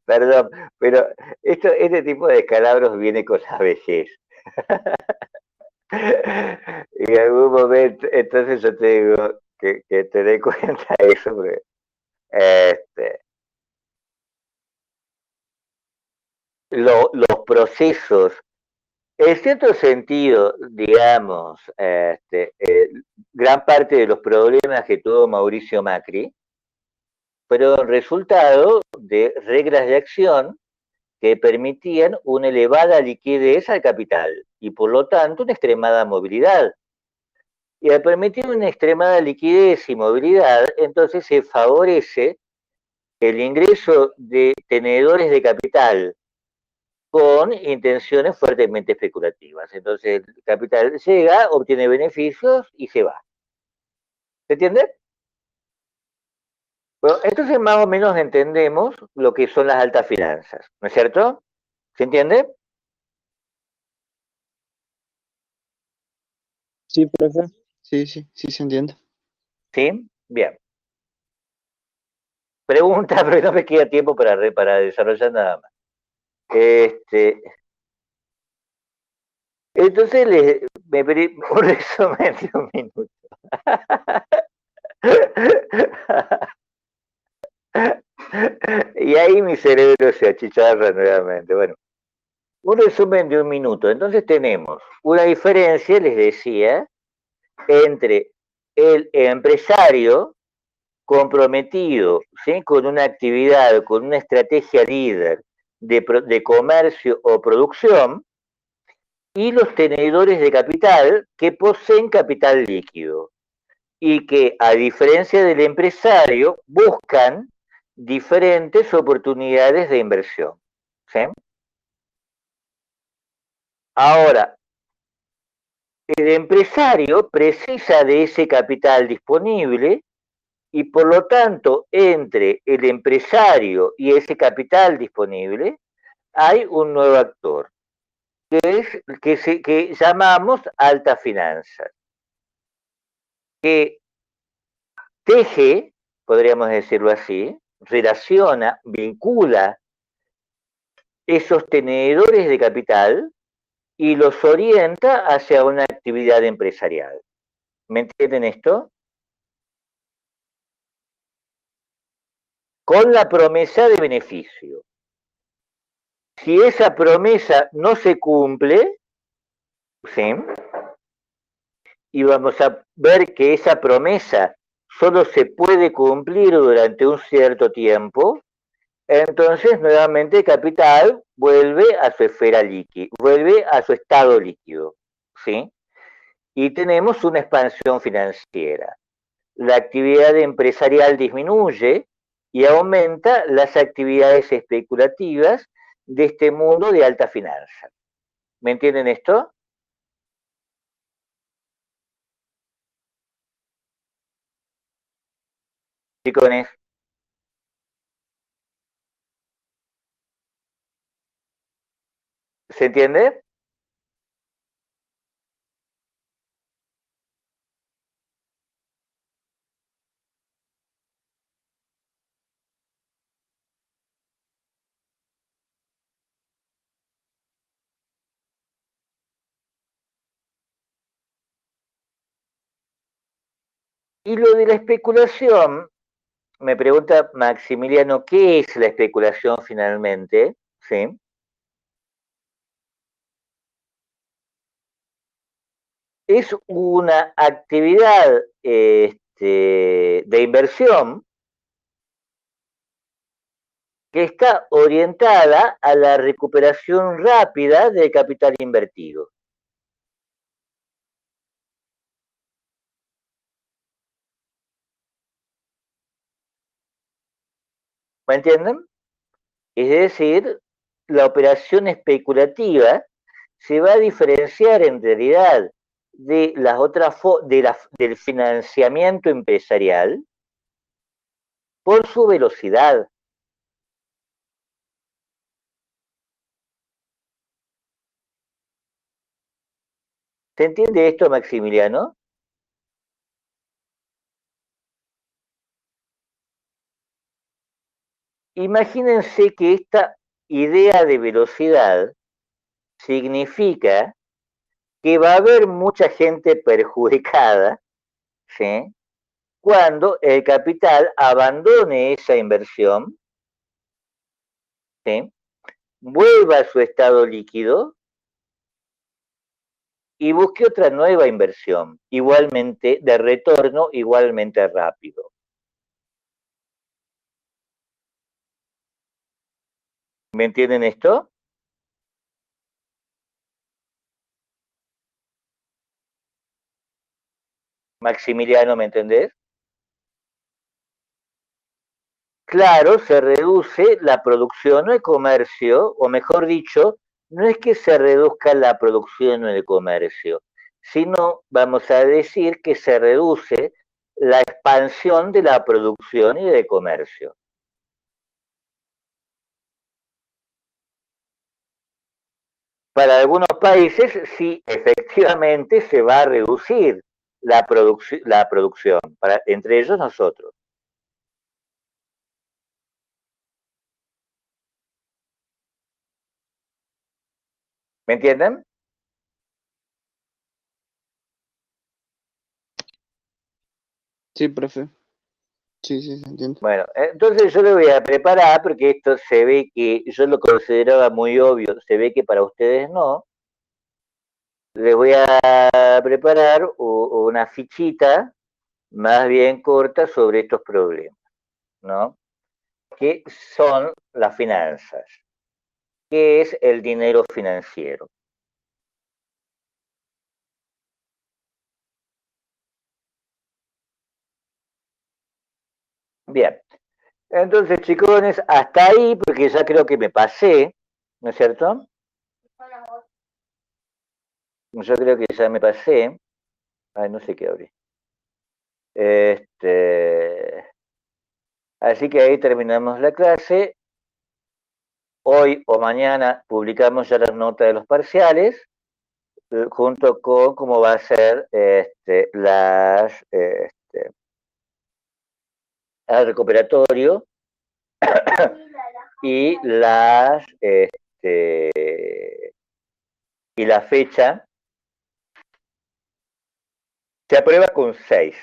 Perdón, pero este tipo de descalabros viene con la vejez. Y en algún momento, entonces yo te digo que te dé cuenta de eso, porque los procesos. En cierto sentido, digamos, gran parte de los problemas que tuvo Mauricio Macri fueron resultado de reglas de acción que permitían una elevada liquidez al capital y por lo tanto una extremada movilidad. Y al permitir una extremada liquidez y movilidad, entonces se favorece el ingreso de tenedores de capital con intenciones fuertemente especulativas. Entonces el capital llega, obtiene beneficios y se va. ¿Se entiende? Bueno, entonces más o menos entendemos lo que son las altas finanzas, ¿no es cierto? ¿Se entiende? Sí, profe. Sí, sí se entiende. ¿Sí? Bien. Pregunta, pero no me queda tiempo para desarrollar nada más. Entonces me pedí un resumen de un minuto. Y ahí mi cerebro se achicharra nuevamente. Bueno, un resumen de un minuto. Entonces tenemos una diferencia, les decía, entre el empresario comprometido, ¿sí?, con una actividad, con una estrategia líder de comercio o producción, y los tenedores de capital que poseen capital líquido y que, a diferencia del empresario, buscan diferentes oportunidades de inversión. ¿Sí? Ahora, el empresario precisa de ese capital disponible y por lo tanto entre el empresario y ese capital disponible hay un nuevo actor que llamamos alta finanzas, que teje, podríamos decirlo así, relaciona, vincula esos tenedores de capital y los orienta hacia una actividad empresarial. ¿Me entienden esto? Con la promesa de beneficio. Si esa promesa no se cumple, ¿sí?, y vamos a ver que esa promesa solo se puede cumplir durante un cierto tiempo, entonces nuevamente el capital vuelve a su esfera líquida, vuelve a su estado líquido, ¿sí? Y tenemos una expansión financiera. La actividad empresarial disminuye y aumenta las actividades especulativas de este mundo de alta finanza. ¿Me entienden esto? Chicos, ¿se entiende? Y lo de la especulación, me pregunta Maximiliano, ¿qué es la especulación finalmente? ¿Sí? Es una actividad de inversión que está orientada a la recuperación rápida del capital invertido. ¿Me entienden? Es decir, la operación especulativa se va a diferenciar en realidad de las otras del financiamiento empresarial por su velocidad. ¿Se entiende esto, Maximiliano? Imagínense que esta idea de velocidad significa que va a haber mucha gente perjudicada, ¿sí?, cuando el capital abandone esa inversión, ¿sí?, vuelva a su estado líquido y busque otra nueva inversión, igualmente de retorno, igualmente rápido. ¿Me entienden esto? Maximiliano, ¿me entendés? Claro, se reduce la producción o el comercio, o mejor dicho, no es que se reduzca la producción o el comercio, sino vamos a decir que se reduce la expansión de la producción y del comercio. Para algunos países sí, efectivamente se va a reducir la producción, entre ellos nosotros. ¿Me entienden? Sí, profe. Sí, sí, se entiende. Bueno, entonces yo le voy a preparar, porque esto se ve que yo lo consideraba muy obvio, se ve que para ustedes no. Les voy a preparar una fichita más bien corta sobre estos problemas, ¿no? ¿Qué son las finanzas? ¿Qué es el dinero financiero? Bien, entonces chicos, hasta ahí, porque ya creo que me pasé, ¿no es cierto? Yo creo que ya me pasé. Ay, no sé qué abrí. Así que ahí terminamos la clase. Hoy o mañana publicamos ya las notas de los parciales, junto con cómo va a ser el recuperatorio y y la fecha. Se aprueba con 6.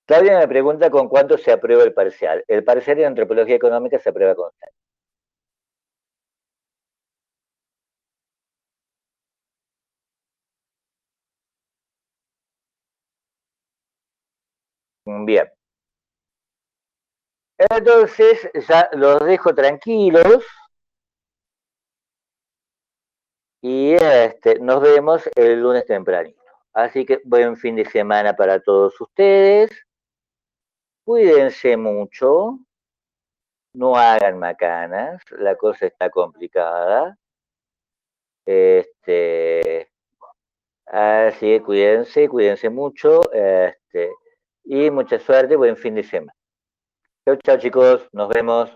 Claudia me pregunta con cuánto se aprueba el parcial. El parcial de antropología económica se aprueba con 6. Bien. Entonces ya los dejo tranquilos y nos vemos el lunes tempranito. Así que buen fin de semana para todos ustedes. Cuídense mucho, no hagan macanas, la cosa está complicada. Así que cuídense mucho, y mucha suerte, buen fin de semana. Chao, chao chicos, nos vemos.